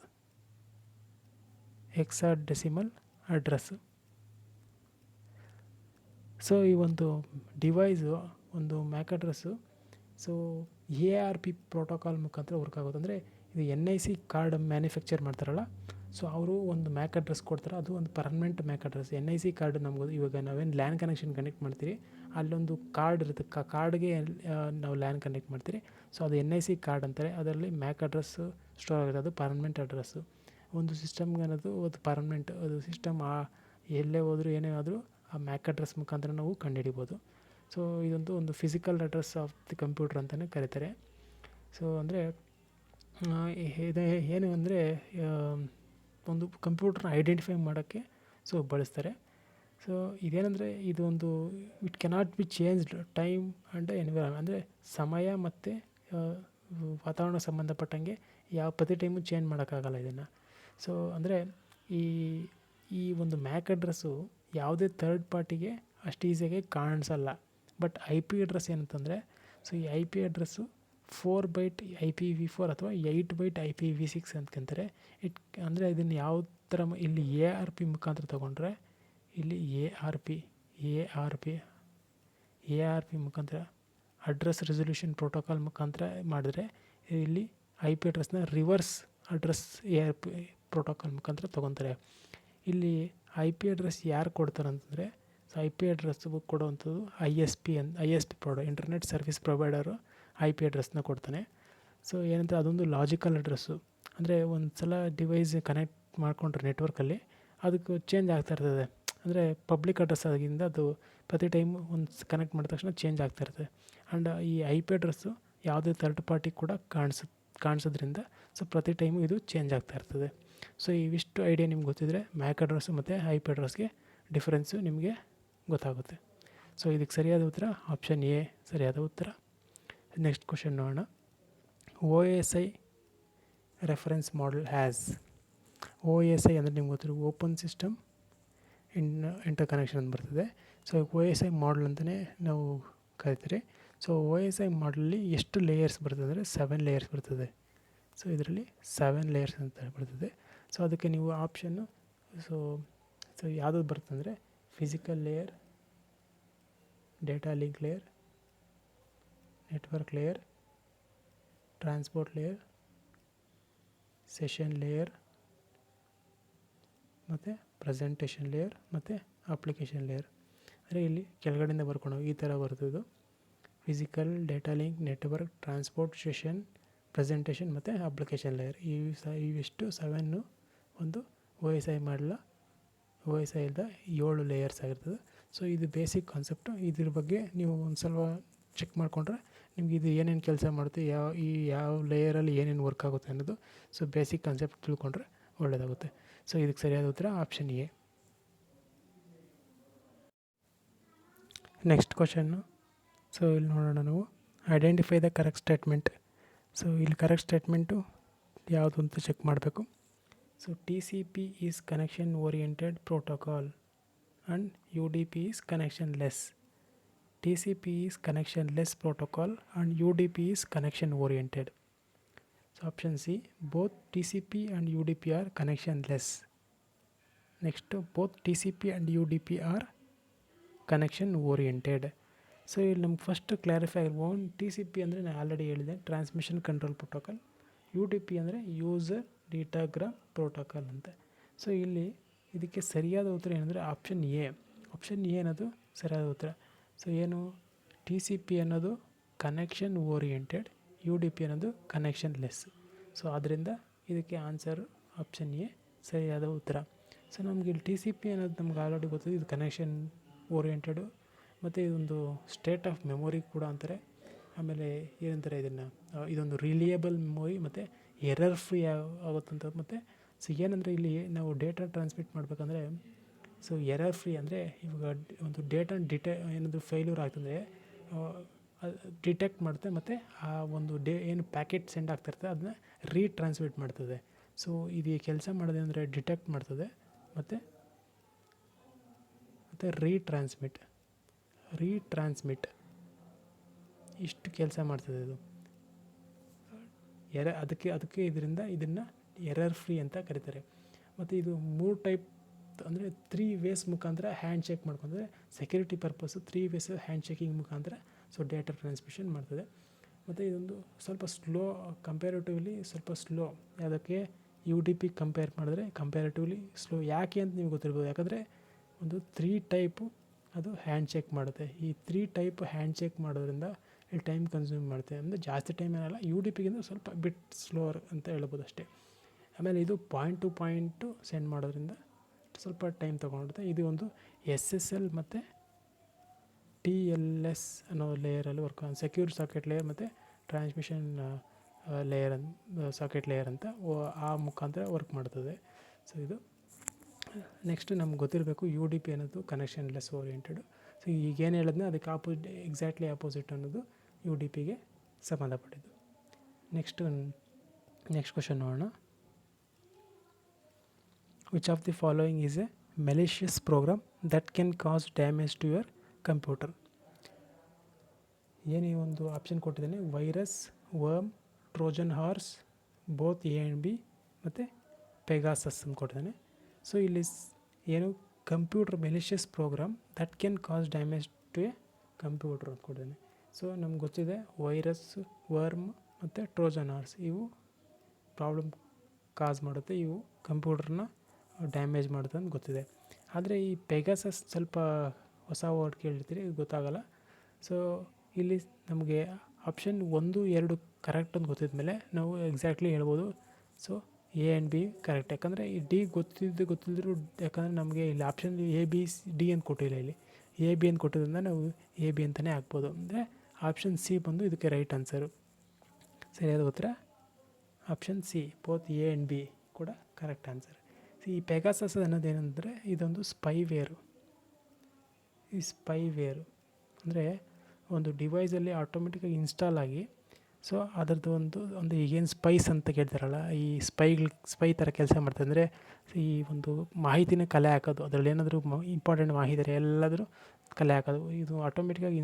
ಸೊ ಈ ಒಂದು ಡಿವೈಸು ಒಂದು ಮ್ಯಾಕ್ ಅಡ್ರೆಸ್ಸು ಸೊ ARP ಪ್ರೋಟೋಕಾಲ್ ಮುಖಾಂತರ ವರ್ಕ್ ಆಗೋದು. ಅಂದರೆ ಇದು NIC ಕಾರ್ಡ್ ಮ್ಯಾನುಫ್ಯಾಕ್ಚರ್ ಮಾಡ್ತಾರಲ್ಲ, ಸೊ ಅವರು ಒಂದು ಮ್ಯಾಕ್ ಅಡ್ರೆಸ್ ಕೊಡ್ತಾರೆ. ಅದು ಒಂದು ಪರ್ಮನೆಂಟ್ ಮ್ಯಾಕ್ ಅಡ್ರೆಸ್. NIC ಕಾರ್ಡ್ ನಮ್ಗೆ ಇವಾಗ ನಾವೇನು ಲ್ಯಾನ್ ಕನೆಕ್ಷನ್ ಕನೆಕ್ಟ್ ಮಾಡ್ತೀರಿ ಅಲ್ಲೊಂದು ಕಾರ್ಡ್ ಇರುತ್ತೆ, ಕಾರ್ಡ್ಗೆ ನಾವು ಲ್ಯಾನ್ ಕನೆಕ್ಟ್ ಮಾಡ್ತೀರಿ. ಸೊ ಅದು NIC ಕಾರ್ಡ್ ಅಂತಾರೆ. ಅದರಲ್ಲಿ ಮ್ಯಾಕ್ ಅಡ್ರೆಸ್ಸು ಸ್ಟೋರ್ ಆಗುತ್ತೆ. ಅದು ಪರ್ಮನೆಂಟ್ ಅಡ್ರೆಸ್ಸು. ಒಂದು ಸಿಸ್ಟಮ್ಗೆ ಅನ್ನೋದು ಅದು ಪರ್ಮನೆಂಟ್. ಅದು ಸಿಸ್ಟಮ್ ಎಲ್ಲೇ ಹೋದರೂ ಏನೇ ಆದರೂ ಆ ಮ್ಯಾಕ್ ಅಡ್ರೆಸ್ ಮುಖಾಂತರ ನಾವು ಕಂಡುಹಿಡಿಬೋದು. ಸೊ ಇದೊಂದು ಒಂದು physical address of the computer ಅಂತಲೇ ಕರೀತಾರೆ. ಸೊ ಅಂದರೆ ಏನು ಅಂದರೆ ಒಂದು ಕಂಪ್ಯೂಟ್ರನ್ನ ಐಡೆಂಟಿಫೈ ಮಾಡೋಕ್ಕೆ ಸೊ ಬಳಸ್ತಾರೆ. ಸೊ ಇದೇನೆಂದರೆ ಇದು ಒಂದು it cannot be changed time and environment. ಅಂದರೆ ಸಮಯ ಮತ್ತು ವಾತಾವರಣ ಸಂಬಂಧಪಟ್ಟಂಗೆ ಪ್ರತಿ ಟೈಮು ಚೇಂಜ್ ಮಾಡೋಕ್ಕಾಗಲ್ಲ ಇದನ್ನು. ಸೊ ಅಂದರೆ ಈ ಒಂದು ಮ್ಯಾಕ್ ಅಡ್ರೆಸ್ಸು ಯಾವುದೇ ಥರ್ಡ್ ಪಾರ್ಟಿಗೆ ಅಷ್ಟು ಈಸಿಯಾಗಿ ಕಾಣಿಸಲ್ಲ. ಬಟ್ ಐ ಪಿ ಅಡ್ರೆಸ್ ಏನಂತಂದರೆ ಸೊ ಈ I P address 4 byte IPv4 ಅಥವಾ 8 ಬೈಟ್ IPv6 ಅಂತಕ್ಕಂತಾರೆ. ಅಂದರೆ ಇದನ್ನು ಯಾವ ಥರ ಇಲ್ಲಿ ARP ಮುಖಾಂತರ ತೊಗೊಂಡ್ರೆ ಇಲ್ಲಿ ARP ಮುಖಾಂತರ ಅಡ್ರೆಸ್ ರೆಸೊಲ್ಯೂಷನ್ ಪ್ರೋಟೋಕಾಲ್ ಮುಖಾಂತರ ಮಾಡಿದ್ರೆ ಇಲ್ಲಿ ಐ ಪಿ ಅಡ್ರೆಸ್ನ ರಿವರ್ಸ್ ಅಡ್ರೆಸ್ ARP ಪ್ರೋಟೋಕಾಲ್ ಮುಖಾಂತರ ತೊಗೊತಾರೆ. ಇಲ್ಲಿ ಐ ಪಿ ಅಡ್ರೆಸ್ ಯಾರು ಕೊಡ್ತಾರೆ ಅಂತಂದರೆ ಸೊ ಐ ಪಿ ಅಡ್ರೆಸ್ ಕೊಡುವಂಥದ್ದು ISP internet service provider I P ಅಡ್ರೆಸ್ನ ಕೊಡ್ತಾನೆ. ಸೊ ಏನಂದರೆ ಅದೊಂದು ಲಾಜಿಕಲ್ ಅಡ್ರೆಸ್ಸು. ಅಂದರೆ ಒಂದು ಸಲ ಡಿವೈಸ್ ಕನೆಕ್ಟ್ ಮಾಡಿಕೊಂಡ್ರೆ ನೆಟ್ವರ್ಕಲ್ಲಿ ಅದಕ್ಕೆ ಚೇಂಜ್ ಆಗ್ತಾ ಇರ್ತದೆ. ಅಂದರೆ ಪಬ್ಲಿಕ್ ಅಡ್ರೆಸ್ ಆಗಿಂದ ಅದು ಪ್ರತಿ ಟೈಮು ಒಂದು ಕನೆಕ್ಟ್ ಮಾಡಿದ ತಕ್ಷಣ ಚೇಂಜ್ ಆಗ್ತಾ ಇರ್ತದೆ. ಆ್ಯಂಡ್ ಈ ಐ ಪಿ ಅಡ್ರೆಸ್ಸು ಯಾವುದೇ ಥರ್ಡ್ ಪಾರ್ಟಿ ಕೂಡ ಕಾಣಿಸೋದ್ರಿಂದ ಸೊ ಪ್ರತಿ ಟೈಮು ಇದು ಚೇಂಜ್ ಆಗ್ತಾ ಇರ್ತದೆ. ಸೊ ಇವಿಷ್ಟು ಐಡಿಯಾ ನಿಮ್ಗೆ ಗೊತ್ತಿದ್ದರೆ ಮ್ಯಾಕ್ ಅಡ್ರೆಸ್ಸು ಮತ್ತು ಐ ಪಿ ಅಡ್ರೆಸ್ಗೆ ಡಿಫ್ರೆನ್ಸು ನಿಮಗೆ ಗೊತ್ತಾಗುತ್ತೆ. ಸೊ ಇದಕ್ಕೆ ಸರಿಯಾದ ಉತ್ತರ ಆಪ್ಷನ್ ಎ ಸರಿಯಾದ ಉತ್ತರ. ನೆಕ್ಸ್ಟ್ ಕ್ವಶನ್ ನೋಡೋಣ. OSI reference model has. OSI ಅಂದರೆ ನಿಮ್ಗೆ ಗೊತ್ತಿರೋ ಓಪನ್ ಸಿಸ್ಟಮ್ ಇಂಟರ್ ಕನೆಕ್ಷನ್ ಅಂತ ಬರ್ತದೆ. ಸೊ OSI ಮಾಡೆಲ್ ಅಂತಲೇ ನಾವು ಕರಿತೀರಿ. ಸೊ OSI ಮಾಡಲಲ್ಲಿ ಎಷ್ಟು ಲೇಯರ್ಸ್ ಬರ್ತದೆ ಅಂದರೆ 7 ಲೇಯರ್ಸ್ ಬರ್ತದೆ. ಸೊ ಇದರಲ್ಲಿ 7 ಲೇಯರ್ಸ್ ಅಂತ ಬರ್ತದೆ. ಸೊ ಅದಕ್ಕೆ ನೀವು ಆಪ್ಷನ್ನು ಸೊ ಯಾವುದು ಬರ್ತದೆ ಅಂದರೆ physical layer, data link layer, network layer, transport layer, session layer, ಮತ್ತು ಪ್ರೆಸೆಂಟೇಷನ್ ಲೇಯರ್ ಮತ್ತು ಅಪ್ಲಿಕೇಶನ್ ಲೇಯರ್. ಅಂದರೆ ಇಲ್ಲಿ ಕೆಳಗಡೆಯಿಂದ ಬರ್ಕೊಂಡು ಈ ಥರ ಬರ್ತದೆ. Physical, data link, network, transport, session, presentation ಮತ್ತು ಅಪ್ಲಿಕೇಶನ್ ಲೇಯರ್. ಇವಿಷ್ಟು 7 ಒಂದು OSI ಮಾಡಲ. OSIದ 7 ಲೇಯರ್ಸ್ ಆಗಿರ್ತದೆ. ಸೊ ಇದು ಬೇಸಿಕ್ ಕಾನ್ಸೆಪ್ಟು. ಇದ್ರ ಬಗ್ಗೆ ನೀವು ಒಂದು ಸ್ವಲ್ಪ ಚೆಕ್ ಮಾಡಿಕೊಂಡ್ರೆ ನಿಮ್ಗೆ ಇದು ಏನೇನು ಕೆಲಸ ಮಾಡುತ್ತೆ, ಯಾವ ಲೇಯರಲ್ಲಿ ಏನೇನು ವರ್ಕ್ ಆಗುತ್ತೆ ಅನ್ನೋದು ಸೊ ಬೇಸಿಕ್ ಕಾನ್ಸೆಪ್ಟ್ ತಿಳ್ಕೊಂಡ್ರೆ ಒಳ್ಳೆಯದಾಗುತ್ತೆ. ಸೊ ಇದಕ್ಕೆ ಸರಿಯಾದ ಉತ್ತರ ಆಪ್ಷನ್ ಎ. ನೆಕ್ಸ್ಟ್ ಕ್ವಶನ್ನು. ಸೊ ಇಲ್ಲಿ ನೋಡೋಣ ನಾವು. Identify the correct statement. So ಇಲ್ಲಿ ಕರೆಕ್ಟ್ ಸ್ಟೇಟ್ಮೆಂಟು ಯಾವುದು ಅಂತ ಚೆಕ್ ಮಾಡಬೇಕು. So TCP is connection oriented protocol and UDP is connectionless. TCP is connectionless protocol and UDP is connection oriented. So option C, both TCP and UDP are connectionless. Next both TCP and UDP are connection oriented. So ಇಲ್ಲಿ ನಮ್ಗೆ first clarify ಆಗಿರ್ಬೋದು. TCP ಅಂದರೆ ನಾನು already ಹೇಳಿದೆ, transmission control protocol. UDP ಅಂದರೆ user datagram protocol ಅಂತ. So ಇಲ್ಲಿ ಇದಕ್ಕೆ ಸರಿಯಾದ ಉತ್ತರ ಏನಂದರೆ ಆಪ್ಷನ್ ಎ. ಆಪ್ಷನ್ ಎ ಅನ್ನೋದು ಸರಿಯಾದ ಉತ್ತರ. ಸೊ ಏನು, TCP ಅನ್ನೋದು ಕನೆಕ್ಷನ್ ಓರಿಯೆಂಟೆಡ್, UDP ಅನ್ನೋದು ಕನೆಕ್ಷನ್ ಲೆಸ್. ಸೊ ಆದ್ದರಿಂದ ಇದಕ್ಕೆ ಆನ್ಸರ್ ಆಪ್ಷನ್ ಎ ಸರಿಯಾದ ಉತ್ತರ. ಸೊ ನಮಗೆ ಇಲ್ಲಿ TCP ಅನ್ನೋದು ನಮ್ಗೆ ಆಲ್ರೆಡಿ ಗೊತ್ತಿದೆ, ಇದು ಕನೆಕ್ಷನ್ ಓರಿಯೆಂಟೆಡು ಮತ್ತು ಇದೊಂದು ಸ್ಟೇಟ್ ಆಫ್ ಮೆಮೊರಿ ಕೂಡ ಅಂತಾರೆ. ಆಮೇಲೆ ಏನಂತಾರೆ ಇದನ್ನು, ಇದೊಂದು ರಿಲಿಯೇಬಲ್ ಮೆಮೊರಿ ಮತ್ತು ಎರರ್ ಫ್ರೀ ಆಗುತ್ತಂತ. ಮತ್ತು ಸೊ ಏನಂದರೆ ಇಲ್ಲಿ ನಾವು ಡೇಟಾ ಟ್ರಾನ್ಸ್ಮಿಟ್ ಮಾಡಬೇಕಂದ್ರೆ ಸೊ ಎರರ್ ಫ್ರೀ ಅಂದರೆ ಇವಾಗ ಒಂದು ಡೇಟಾ ಏನಾದರೂ ಫೇಲ್ಯೂರ್ ಆಗ್ತಂದರೆ ಡಿಟೆಕ್ಟ್ ಮಾಡುತ್ತೆ ಮತ್ತು ಆ ಒಂದು ಏನು ಪ್ಯಾಕೆಟ್ ಸೆಂಡ್ ಆಗ್ತಿರ್ತದೆ ಅದನ್ನ ರೀಟ್ರಾನ್ಸ್ಮಿಟ್ ಮಾಡ್ತದೆ. ಸೊ ಇದು ಕೆಲಸ ಮಾಡೋದು ಅಂದರೆ ಡಿಟೆಕ್ಟ್ ಮಾಡ್ತದೆ ಮತ್ತು ರೀಟ್ರಾನ್ಸ್ಮಿಟ್ ಇಷ್ಟು ಕೆಲಸ ಮಾಡ್ತದೆ ಇದು. ಅದಕ್ಕೆ ಇದನ್ನು ಎರರ್ ಫ್ರೀ ಅಂತ ಕರೀತಾರೆ. ಮತ್ತು ಇದು 3 ಟೈಪ್ ಅಂದರೆ 3 ವೇಸ್ ಮುಖಾಂತರ ಹ್ಯಾಂಡ್ ಶೇಕ್ ಮಾಡ್ಕೊಂಡ್ರೆ security purpose 3 ways handshaking ಮುಖಾಂತರ ಸೊ ಡೇಟಾ ಟ್ರಾನ್ಸ್ಮಿಷನ್ ಮಾಡ್ತದೆ. ಮತ್ತು ಇದೊಂದು ಸ್ವಲ್ಪ ಸ್ಲೋ, ಕಂಪ್ಯಾರಿಟಿವ್ಲಿ ಸ್ವಲ್ಪ ಸ್ಲೋ. ಅದಕ್ಕೆ UDP ಕಂಪೇರ್ ಮಾಡಿದ್ರೆ ಕಂಪ್ಯಾರಿಟಿವ್ಲಿ ಸ್ಲೋ. ಯಾಕೆ ಅಂತ ನಿಮ್ಗೆ ಗೊತ್ತಿರ್ಬೋದು, ಯಾಕಂದರೆ ಒಂದು 3 ಟೈಪು ಅದು ಹ್ಯಾಂಡ್ ಶೇಕ್ ಮಾಡುತ್ತೆ. ಈ 3 ಟೈಪ್ ಹ್ಯಾಂಡ್ ಶೇಕ್ ಮಾಡೋದ್ರಿಂದ ಇಲ್ಲಿ ಟೈಮ್ ಕನ್ಸ್ಯೂಮ್ ಮಾಡುತ್ತೆ. ಅಂದರೆ ಜಾಸ್ತಿ ಟೈಮ್ ಏನಲ್ಲ, UDPಗಿಂತ ಸ್ವಲ್ಪ ಬಿಟ್ ಸ್ಲೋವರ್ ಅಂತ ಹೇಳ್ಬೋದು ಅಷ್ಟೇ. ಆಮೇಲೆ ಇದು ಪಾಯಿಂಟ್ ಟು ಪಾಯಿಂಟು ಸೆಂಡ್ ಮಾಡೋದ್ರಿಂದ ಸ್ವಲ್ಪ ಟೈಮ್ ತೊಗೊಂಡಿರುತ್ತೆ. ಇದು ಒಂದು SSL ಮತ್ತು TLS ಅನ್ನೋ ಲೇಯರಲ್ಲಿ ವರ್ಕ್ ಆಗುತ್ತೆ. ಸೆಕ್ಯೂರ್ ಸಾಕೆಟ್ ಲೇಯರ್ ಮತ್ತು ಟ್ರಾನ್ಸ್ಮಿಷನ್ ಲೇಯರ್ ಸಾಕೆಟ್ ಲೇಯರ್ ಅಂತ ಆ ಮುಖಾಂತರ ವರ್ಕ್ ಮಾಡ್ತದೆ. ಸೊ ಇದು ನೆಕ್ಸ್ಟ್ ನಮ್ಗೆ ಗೊತ್ತಿರಬೇಕು UDP ಅನ್ನೋದು ಕನೆಕ್ಷನ್ ಲೆಸ್ ಓರಿಯೆಂಟೆಡು. ಸೊ ಈಗೇನು ಹೇಳಿದ್ನ ಅದಕ್ಕೆ ಎಕ್ಸಾಕ್ಟ್ಲಿ ಆಪೋಸಿಟ್ ಅನ್ನೋದು UDPಗೆ ಸಂಬಂಧಪಟ್ಟಿದ್ದು. ನೆಕ್ಸ್ಟ್ ಕ್ವಶನ್ ನೋಡೋಣ. Which of the following is a malicious program that can cause damage to your computer. ಏನು ಈ ಒಂದು ಆಪ್ಷನ್ ಕೊಟ್ಟಿದ್ದೇನೆ, virus, worm, Trojan horse, both A and B ಮತ್ತು ಪೆಗಾಸಸ್ ಅಂತ ಕೊಟ್ಟಿದ್ದಾನೆ. ಸೊ ಇಲ್ಲಿ ಏನು computer malicious program that can cause damage to a computer ಅಂತ ಕೊಟ್ಟಿದ್ದಾನೆ. ಸೊ ನಮ್ಗೆ ಗೊತ್ತಿದೆ ವೈರಸ್, ವರ್ಮ್ ಮತ್ತು ಟ್ರೋಜನ್ ಹಾರ್ಸ್ ಇವು ಪ್ರಾಬ್ಲಮ್ ಕಾಸ್ ಮಾಡುತ್ತೆ, ಇವು ಕಂಪ್ಯೂಟರ್ನ ಡ್ಯಾಮೇಜ್ ಮಾಡುತ್ತೆ ಅಂತ ಗೊತ್ತಿದೆ. ಆದರೆ ಈ ಪೆಗಾಸಸ್ ಸ್ವಲ್ಪ ಹೊಸ ವರ್ಡ್ ಕೇಳಿರ್ತೀರಿ, ಇದು ಗೊತ್ತಾಗಲ್ಲ. ಸೊ ಇಲ್ಲಿ ನಮಗೆ ಆಪ್ಷನ್ 1, 2 ಕರೆಕ್ಟ್ ಅಂತ ಗೊತ್ತಿದ ಮೇಲೆ ನಾವು ಎಕ್ಸಾಕ್ಟ್ಲಿ ಹೇಳ್ಬೋದು. So A and B correct. ಯಾಕಂದರೆ ಈ D ಗೊತ್ತಿದ್ದರೂ ಯಾಕಂದರೆ ನಮಗೆ ಇಲ್ಲಿ ಆಪ್ಷನ್ ABCD ಅಂತ ಕೊಟ್ಟಿಲ್ಲ, ಇಲ್ಲಿ AB ಅಂತ ಕೊಟ್ಟಿದ್ದರಿಂದ ನಾವು AB ಅಂತಲೇ ಹಾಕ್ಬೋದು. ಅಂದರೆ ಆಪ್ಷನ್ C ಬಂದು ಇದಕ್ಕೆ ರೈಟ್ ಆನ್ಸರು. ಸರಿಯಾದ ಉತ್ತರ option C, both A and B ಕೂಡ ಕರೆಕ್ಟ್ ಆನ್ಸರ್. ಈ ಪೆಗಾಸಸ್ ಅನ್ನೋದೇನೆಂದರೆ ಇದೊಂದು ಸ್ಪೈವೇರು. ಈ ಸ್ಪೈವೇರು ಅಂದರೆ ಒಂದು ಡಿವೈಸಲ್ಲಿ ಆಟೋಮೆಟಿಕ್ಕಾಗಿ ಇನ್ಸ್ಟಾಲ್ ಆಗಿ ಸೊ ಅದರದ್ದು ಒಂದು ಈಗೇನು ಸ್ಪೈಸ್ ಅಂತ ಕೇಳ್ತಾರಲ್ಲ, ಈ ಸ್ಪೈ ಥರ ಕೆಲಸ ಮಾಡ್ತದೆ. ಅಂದರೆ ಈ ಒಂದು ಮಾಹಿತಿನ ಕಲೆ ಹಾಕೋದು, ಅದರಲ್ಲಿ ಏನಾದರೂ ಇಂಪಾರ್ಟೆಂಟ್ ಮಾಹಿತಿ ಇದ್ದರೆ ಎಲ್ಲಾದರೂ ಕಲೆ ಹಾಕೋದು. ಇದು ಆಟೋಮೆಟಿಕ್ಕಾಗಿ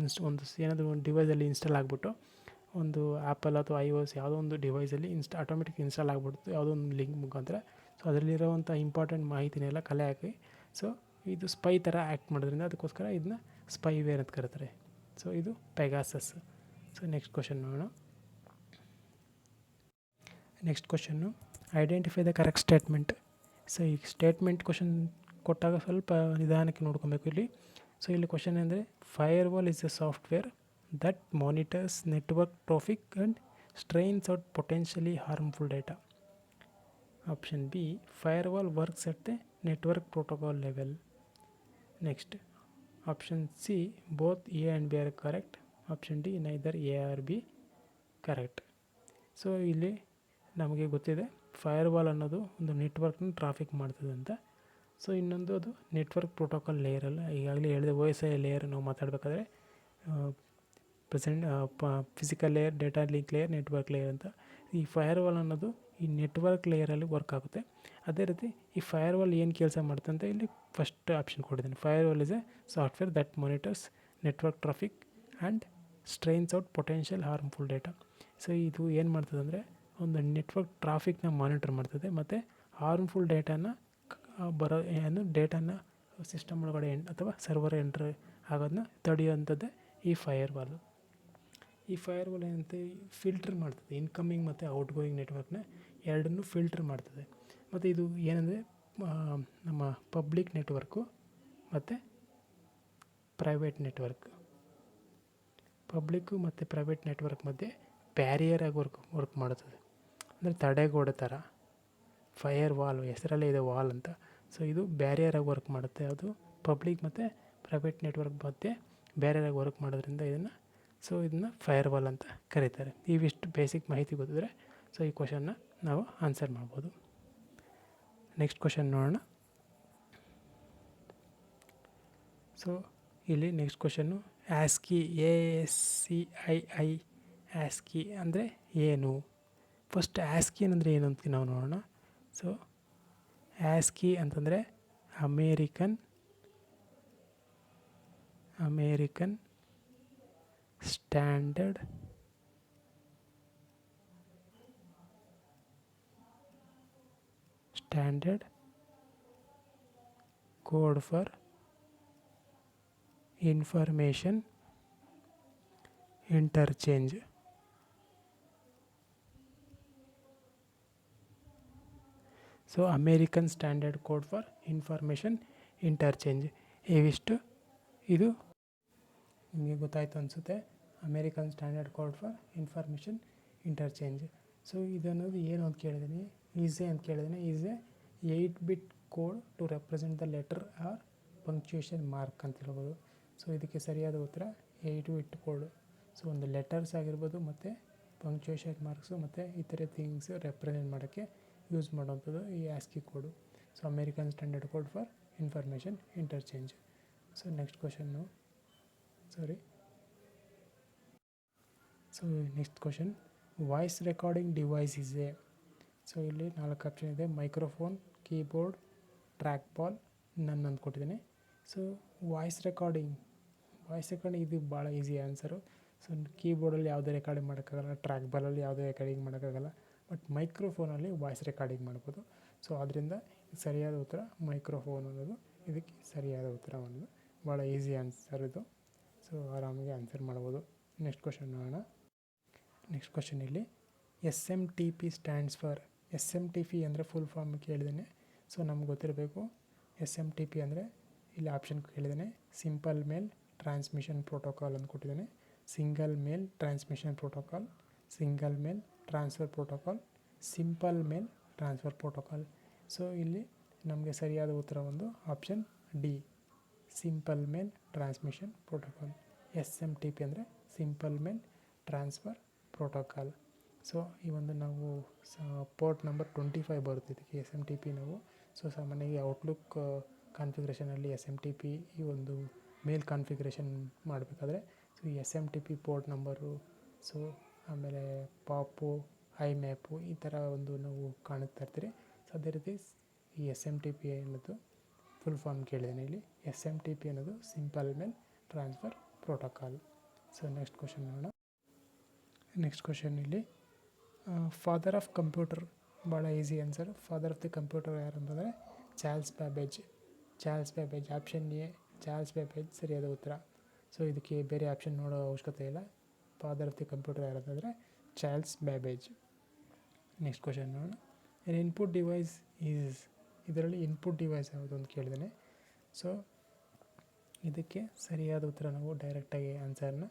ಏನಾದರೂ ಒಂದು ಡಿವೈಸಲ್ಲಿ ಇನ್ಸ್ಟಾಲ್ ಆಗಿಬಿಟ್ಟು ಒಂದು ಆ್ಯಪಲ್ ಅಥವಾ iOS ಯಾವುದೋ ಒಂದು ಡಿವೈಸಲ್ಲಿ ಆಟೋಮೆಟಿಕ್ ಇನ್ಸ್ಟಾಲ್ ಆಗಿಬಿಡ್ತು ಯಾವುದೋ ಒಂದು ಲಿಂಕ್ ಮುಖಾಂತರ. ಸೊ ಅದರಲ್ಲಿರೋವಂಥ ಇಂಪಾರ್ಟೆಂಟ್ ಮಾಹಿತಿನೆಲ್ಲ ಕಲೆ ಹಾಕಿ ಸೊ ಇದು ಸ್ಪೈ ಥರ ಆ್ಯಕ್ಟ್ ಮಾಡೋದ್ರಿಂದ ಅದಕ್ಕೋಸ್ಕರ ಇದನ್ನ ಸ್ಪೈವೇರ್ ಅಂತ ಕರೀತಾರೆ. ಸೊ ಇದು ಪೆಗಾಸಸ್. ಸೊ ನೆಕ್ಸ್ಟ್ ಕ್ವಶನ್ ನೋಡೋಣ. ನೆಕ್ಸ್ಟ್ ಕ್ವಶನ್ನು identify the correct statement. So ಈ ಸ್ಟೇಟ್ಮೆಂಟ್ ಕ್ವಶನ್ ಕೊಟ್ಟಾಗ ಸ್ವಲ್ಪ ನಿಧಾನಕ್ಕೆ ನೋಡ್ಕೊಬೇಕು ಇಲ್ಲಿ. ಸೊ ಇಲ್ಲಿ ಕ್ವಶನ್ ಅಂದರೆ firewall is A software that monitors network traffic and strains out potentially harmful data. Option B, firewall works at the network protocol level. Next option C, both A and B are correct. Option D, neither A or B correct. So ಇಲ್ಲಿ ನಮಗೆ ಗೊತ್ತಿದೆ firewall ಅನ್ನೋದು ಒಂದು ನೆಟ್ವರ್ಕ್ನ traffic ಮಾಡ್ತದೆ ಅಂತ. So ಇನ್ನೊಂದು ಅದು ನೆಟ್ವರ್ಕ್ ಪ್ರೋಟೋಕಾಲ್ ಲೇಯರಲ್ಲ, ಈಗಾಗಲೇ ಹೇಳಿದೆ OSI ಲೇಯರ್ ನಾವು ಮಾತಾಡಬೇಕಾದ್ರೆ physical layer, data link layer, network layer ಅಂತ. ಈ ಫೈರ್ವಾಲ್ ಅನ್ನೋದು ಈ ನೆಟ್ವರ್ಕ್ ಲೇಯರಲ್ಲಿ ವರ್ಕ್ ಆಗುತ್ತೆ. ಅದೇ ರೀತಿ ಈ ಫೈರ್ವಾಲ್ ಏನು ಕೆಲಸ ಮಾಡುತ್ತೆ ಅಂತ ಇಲ್ಲಿ ಫಸ್ಟ್ ಆಪ್ಷನ್ ಕೊಟ್ಟಿದ್ದೀನಿ. Firewall is A software that monitors network traffic and strains out potential harmful data. So ಇದು ಏನು ಮಾಡ್ತದೆ ಅಂದರೆ ಒಂದು ನೆಟ್ವರ್ಕ್ ಟ್ರಾಫಿಕ್ನ ಮಾನಿಟರ್ ಮಾಡ್ತದೆ ಮತ್ತು ಹಾರ್ಮ್ಫುಲ್ ಡೇಟಾನ ಡೇಟಾನ ಸಿಸ್ಟಮ್ ಒಳಗಡೆ ಅಥವಾ ಸರ್ವರ್ ಎಂಟ್ರ್ ಆಗೋದನ್ನ ತಡೆಯುವಂಥದ್ದೇ ಈ ಫೈರ್ವಾಲು. ಈ ಫೈರ್ವಾಲ್ ಏನಂತೆ ಫಿಲ್ಟರ್ ಮಾಡ್ತದೆ, ಇನ್ಕಮಿಂಗ್ ಮತ್ತು ಔಟ್ಗೋಯಿಂಗ್ ನೆಟ್ವರ್ಕ್ನ ಎರಡನ್ನೂ ಫಿಲ್ಟರ್ ಮಾಡ್ತದೆ. ಮತ್ತು ಇದು ಏನಂದರೆ ನಮ್ಮ ಪಬ್ಲಿಕ್ ನೆಟ್ವರ್ಕು ಮತ್ತು ಪ್ರೈವೇಟ್ ನೆಟ್ವರ್ಕ್, ಪಬ್ಲಿಕ್ಕು ಮತ್ತು ಪ್ರೈವೇಟ್ ನೆಟ್ವರ್ಕ್ ಮಧ್ಯೆ ಬ್ಯಾರಿಯರಾಗಿ ವರ್ಕ್ ಮಾಡುತ್ತದೆ. ಅಂದರೆ ತಡೆಗೋಡೆ ಥರ ಫೈರ್ ವಾಲ್, ಹೆಸರಲ್ಲೇ ಇದೆ ವಾಲ್ ಅಂತ. ಸೊ ಇದು ಬ್ಯಾರಿಯರಾಗಿ ವರ್ಕ್ ಮಾಡುತ್ತೆ. ಅದು ಪಬ್ಲಿಕ್ ಮತ್ತು ಪ್ರೈವೇಟ್ ನೆಟ್ವರ್ಕ್ ಮಧ್ಯೆ ಬ್ಯಾರಿಯರಾಗಿ ವರ್ಕ್ ಮಾಡೋದ್ರಿಂದ ಇದನ್ನು ಫೈರ್ ವಾಲ್ ಅಂತ ಕರೀತಾರೆ. ಇವಿಷ್ಟು ಬೇಸಿಕ್ ಮಾಹಿತಿ ಗೊತ್ತಿದ್ರೆ ಸೊ ಈ ಕ್ವಶನ್ನ ನಾವು ಆನ್ಸರ್ ಮಾಡ್ಬೋದು. ನೆಕ್ಸ್ಟ್ ಕ್ವಶನ್ ನೋಡೋಣ. ಸೊ ಇಲ್ಲಿ next question ASCII, ASCII ASCII ಅಂದರೆ ಏನು? ಫಸ್ಟ್ ASCII ಅಂದರೆ ಏನು ಅಂತ ನಾವು ನೋಡೋಣ. ಸೊ ASCII ಅಂತಂದರೆ American standard code for information interchange. So American standard code for information interchange. ಇದು ನಿಮಗೆ ಗೊತ್ತಾಯಿತು ಅನಿಸುತ್ತೆ. American standard code for information interchange. So ಇದನ್ನೋದು ಏನು ಅಂತ ಕೇಳಿದ್ದೀನಿ, ಈಸೆ ಅಂತ ಕೇಳಿದ್ದೀನಿ. ಈಸೆ 8-bit code to represent the letter or punctuation mark ಅಂತ ಹೇಳ್ಬೋದು. ಸೊ ಇದಕ್ಕೆ ಸರಿಯಾದ ಉತ್ತರ 8-bit ಕೋಡು. ಸೊ ಒಂದು ಲೆಟರ್ಸ್ ಆಗಿರ್ಬೋದು ಮತ್ತು ಪಂಕ್ಚುಯೇಷನ್ ಮಾರ್ಕ್ಸು ಮತ್ತು ಇತರೆ ಥಿಂಗ್ಸ್ ರೆಪ್ರೆಸೆಂಟ್ ಮಾಡೋಕ್ಕೆ ಯೂಸ್ ಮಾಡೋವಂಥದ್ದು ಈ ASCII code. So American standard code for information interchange. So next question next question, voice recording device is A. So ಇಲ್ಲಿ 4 ಆಪ್ಷನ್ ಇದೆ: ಮೈಕ್ರೋಫೋನ್, ಕೀಬೋರ್ಡ್, ಟ್ರ್ಯಾಕ್ ಬಾಲ್, ನನ್ ಅಂತ ಕೊಟ್ಟಿದ್ದೀನಿ. ಸೊ ವಾಯ್ಸ್ ರೆಕಾರ್ಡಿಂಗ್ ಇದು ಭಾಳ easy answer. So ಕೀಬೋರ್ಡಲ್ಲಿ ಯಾವುದೇ recording ಮಾಡೋಕ್ಕಾಗಲ್ಲ, track ಬಾಲಲ್ಲಿ ಯಾವುದೇ ರೆಕಾರ್ಡಿಂಗ್ ಮಾಡೋಕ್ಕಾಗಲ್ಲ, ಬಟ್ ಮೈಕ್ರೋಫೋನಲ್ಲಿ ವಾಯ್ಸ್ ರೆಕಾರ್ಡಿಂಗ್ ಮಾಡ್ಬೋದು. ಸೊ ಅದರಿಂದ ಸರಿಯಾದ ಉತ್ತರ ಮೈಕ್ರೋಫೋನ್ ಅನ್ನೋದು ಇದಕ್ಕೆ ಸರಿಯಾದ ಉತ್ತರ. ಒಂದು ಭಾಳ ಈಸಿ ಆನ್ಸರ್ ಇದು. ಸೊ ಆರಾಮಾಗಿ ಆನ್ಸರ್ ಮಾಡ್ಬೋದು. ನೆಕ್ಸ್ಟ್ ಕ್ವಶನ್ ನೋಡೋಣ. ನೆಕ್ಸ್ಟ್ ಕ್ವಶನ್ ಇಲ್ಲಿ SMTP ಸ್ಟ್ಯಾಂಡ್ಸ್ ಫಾರ್. SMTP ಅಂದರೆ ಫುಲ್ ಫಾರ್ಮ್ ಕೇಳಿದ್ದೇನೆ. ಸೊ ನಮ್ಗೆ ಗೊತ್ತಿರಬೇಕು SMTP ಅಂದರೆ ಇಲ್ಲಿ ಆಪ್ಷನ್ ಕೇಳಿದ್ದೇನೆ: ಸಿಂಪಲ್ ಮೇಲ್ ಟ್ರಾನ್ಸ್ಮಿಷನ್ ಪ್ರೋಟೋಕಾಲ್ ಅಂತ ಕೊಟ್ಟಿದ್ದೇನೆ, single mail transmission protocol, single mail transfer protocol, simple mail transfer protocol. So ಇಲ್ಲಿ ನಮಗೆ ಸರಿಯಾದ ಉತ್ತರ ಒಂದು option D, simple mail transmission protocol. SMTP ಅಂದರೆ simple mail transfer protocol. So ಈ ಒಂದು ನಾವು ಪೋರ್ಟ್ ನಂಬರ್ 25 ಬರುತ್ತೆ ಇದಕ್ಕೆ SMTP ನಾವು. ಸೊ ಸಾಮಾನ್ಯವಾಗಿ ಔಟ್ಲುಕ್ ಕಾನ್ಫಿಗ್ರೇಷನಲ್ಲಿ SMTP ಈ ಒಂದು ಮೇಲ್ ಕಾನ್ಫಿಗರೇಷನ್ ಮಾಡಬೇಕಾದ್ರೆ ಸೊ ಈ SMTP ಪೋರ್ಟ್ ನಂಬರು, ಸೊ ಆಮೇಲೆ ಪಾಪು, ಐ ಮ್ಯಾಪು ಈ ಥರ ಒಂದು ನಾವು ಕಾಣುತ್ತಾ ಇರ್ತೀರಿ. ಸೊ ಅದೇ ರೀತಿ ಈ SMTP ಅನ್ನೋದು ಫುಲ್ ಫಾರ್ಮ್ ಕೇಳಿದ್ದೇನೆ ಇಲ್ಲಿ. SMTP ಅನ್ನೋದು simple mail transfer protocol. So next question ನೋಡೋಣ. ನೆಕ್ಸ್ಟ್ ಕ್ವಶನ್ ಇಲ್ಲಿ ಫಾದರ್ ಆಫ್ ಕಂಪ್ಯೂಟರ್, ಭಾಳ easy answer. Father of the computer ಯಾರು ಅಂತಂದರೆ Charles Babbage. Option A Charles Babbage ಸರಿಯಾದ ಉತ್ತರ. ಸೊ ಇದಕ್ಕೆ ಬೇರೆ ಆಪ್ಷನ್ ನೋಡೋ ಅವಶ್ಯಕತೆ ಇಲ್ಲ. ಫಾದರ್ ಆಫ್ ದಿ ಕಂಪ್ಯೂಟರ್ ಯಾರು ಅಂತಂದರೆ ಚಾರ್ಲ್ಸ್ ಬ್ಯಾಬೇಜ್. ನೆಕ್ಸ್ಟ್ ಕ್ವಶನ್ ನೋಡೋಣ. ಎನ್ ಇನ್ಪುಟ್ ಡಿವೈಸ್ ಈಸ್, ಇದರಲ್ಲಿ ಇನ್ಪುಟ್ ಡಿವೈಸ್ ಯಾವುದು ಅಂತ ಕೇಳಿದ್ದೇನೆ. ಸೊ ಇದಕ್ಕೆ ಸರಿಯಾದ ಉತ್ತರ ನಾವು ಡೈರೆಕ್ಟಾಗಿ ಆನ್ಸರ್ನ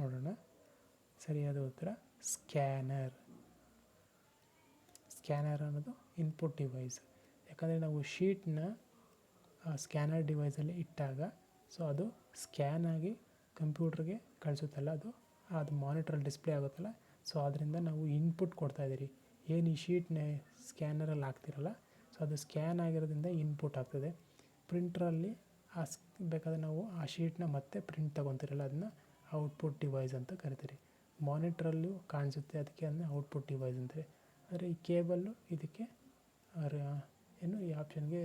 ನೋಡೋಣ. ಸರಿಯಾದ ಉತ್ತರ ಸ್ಕ್ಯಾನರ್ ಅನ್ನೋದು ಇನ್ಪುಟ್ ಡಿವೈಸ್. ಯಾಕಂದರೆ ನಾವು ಶೀಟ್ನ ಸ್ಕ್ಯಾನರ್ ಡಿವೈಸಲ್ಲಿ ಇಟ್ಟಾಗ ಸೊ ಅದು ಸ್ಕ್ಯಾನ್ ಆಗಿ ಕಂಪ್ಯೂಟ್ರಿಗೆ ಕಳಿಸುತ್ತಲ್ಲ, ಅದು ಮಾನಿಟ್ರಲ್ಲಿ ಡಿಸ್ಪ್ಲೇ ಆಗುತ್ತಲ್ಲ. ಸೊ ಅದರಿಂದ ನಾವು ಇನ್ಪುಟ್ ಕೊಡ್ತಾಯಿದ್ದೀರಿ. ಏನು ಈ ಶೀಟ್ನ ಸ್ಕ್ಯಾನರಲ್ಲಿ ಹಾಕ್ತಿರಲ್ಲ, ಸೊ ಅದು ಸ್ಕ್ಯಾನ್ ಆಗಿರೋದ್ರಿಂದ ಇನ್ಪುಟ್ ಆಗ್ತದೆ. ಪ್ರಿಂಟ್ರಲ್ಲಿ ಬೇಕಾದರೆ ನಾವು ಆ ಶೀಟ್ನ ಮತ್ತೆ ಪ್ರಿಂಟ್ ತೊಗೊತಿರಲ್ಲ, ಅದನ್ನ ಔಟ್ಪುಟ್ ಡಿವೈಸ್ ಅಂತ ಕರಿತೀರಿ. ಮಾನಿಟ್ರಲ್ಲೂ ಕಾಣಿಸುತ್ತೆ, ಅದಕ್ಕೆ ಅದನ್ನ ಔಟ್ಪುಟ್ ಡಿವೈಸ್ ಅಂತಾರೆ. ಆದರೆ ಈ ಕೇಬಲ್ಲು ಇದಕ್ಕೆ ಏನು ಈ ಆಪ್ಷನ್ಗೆ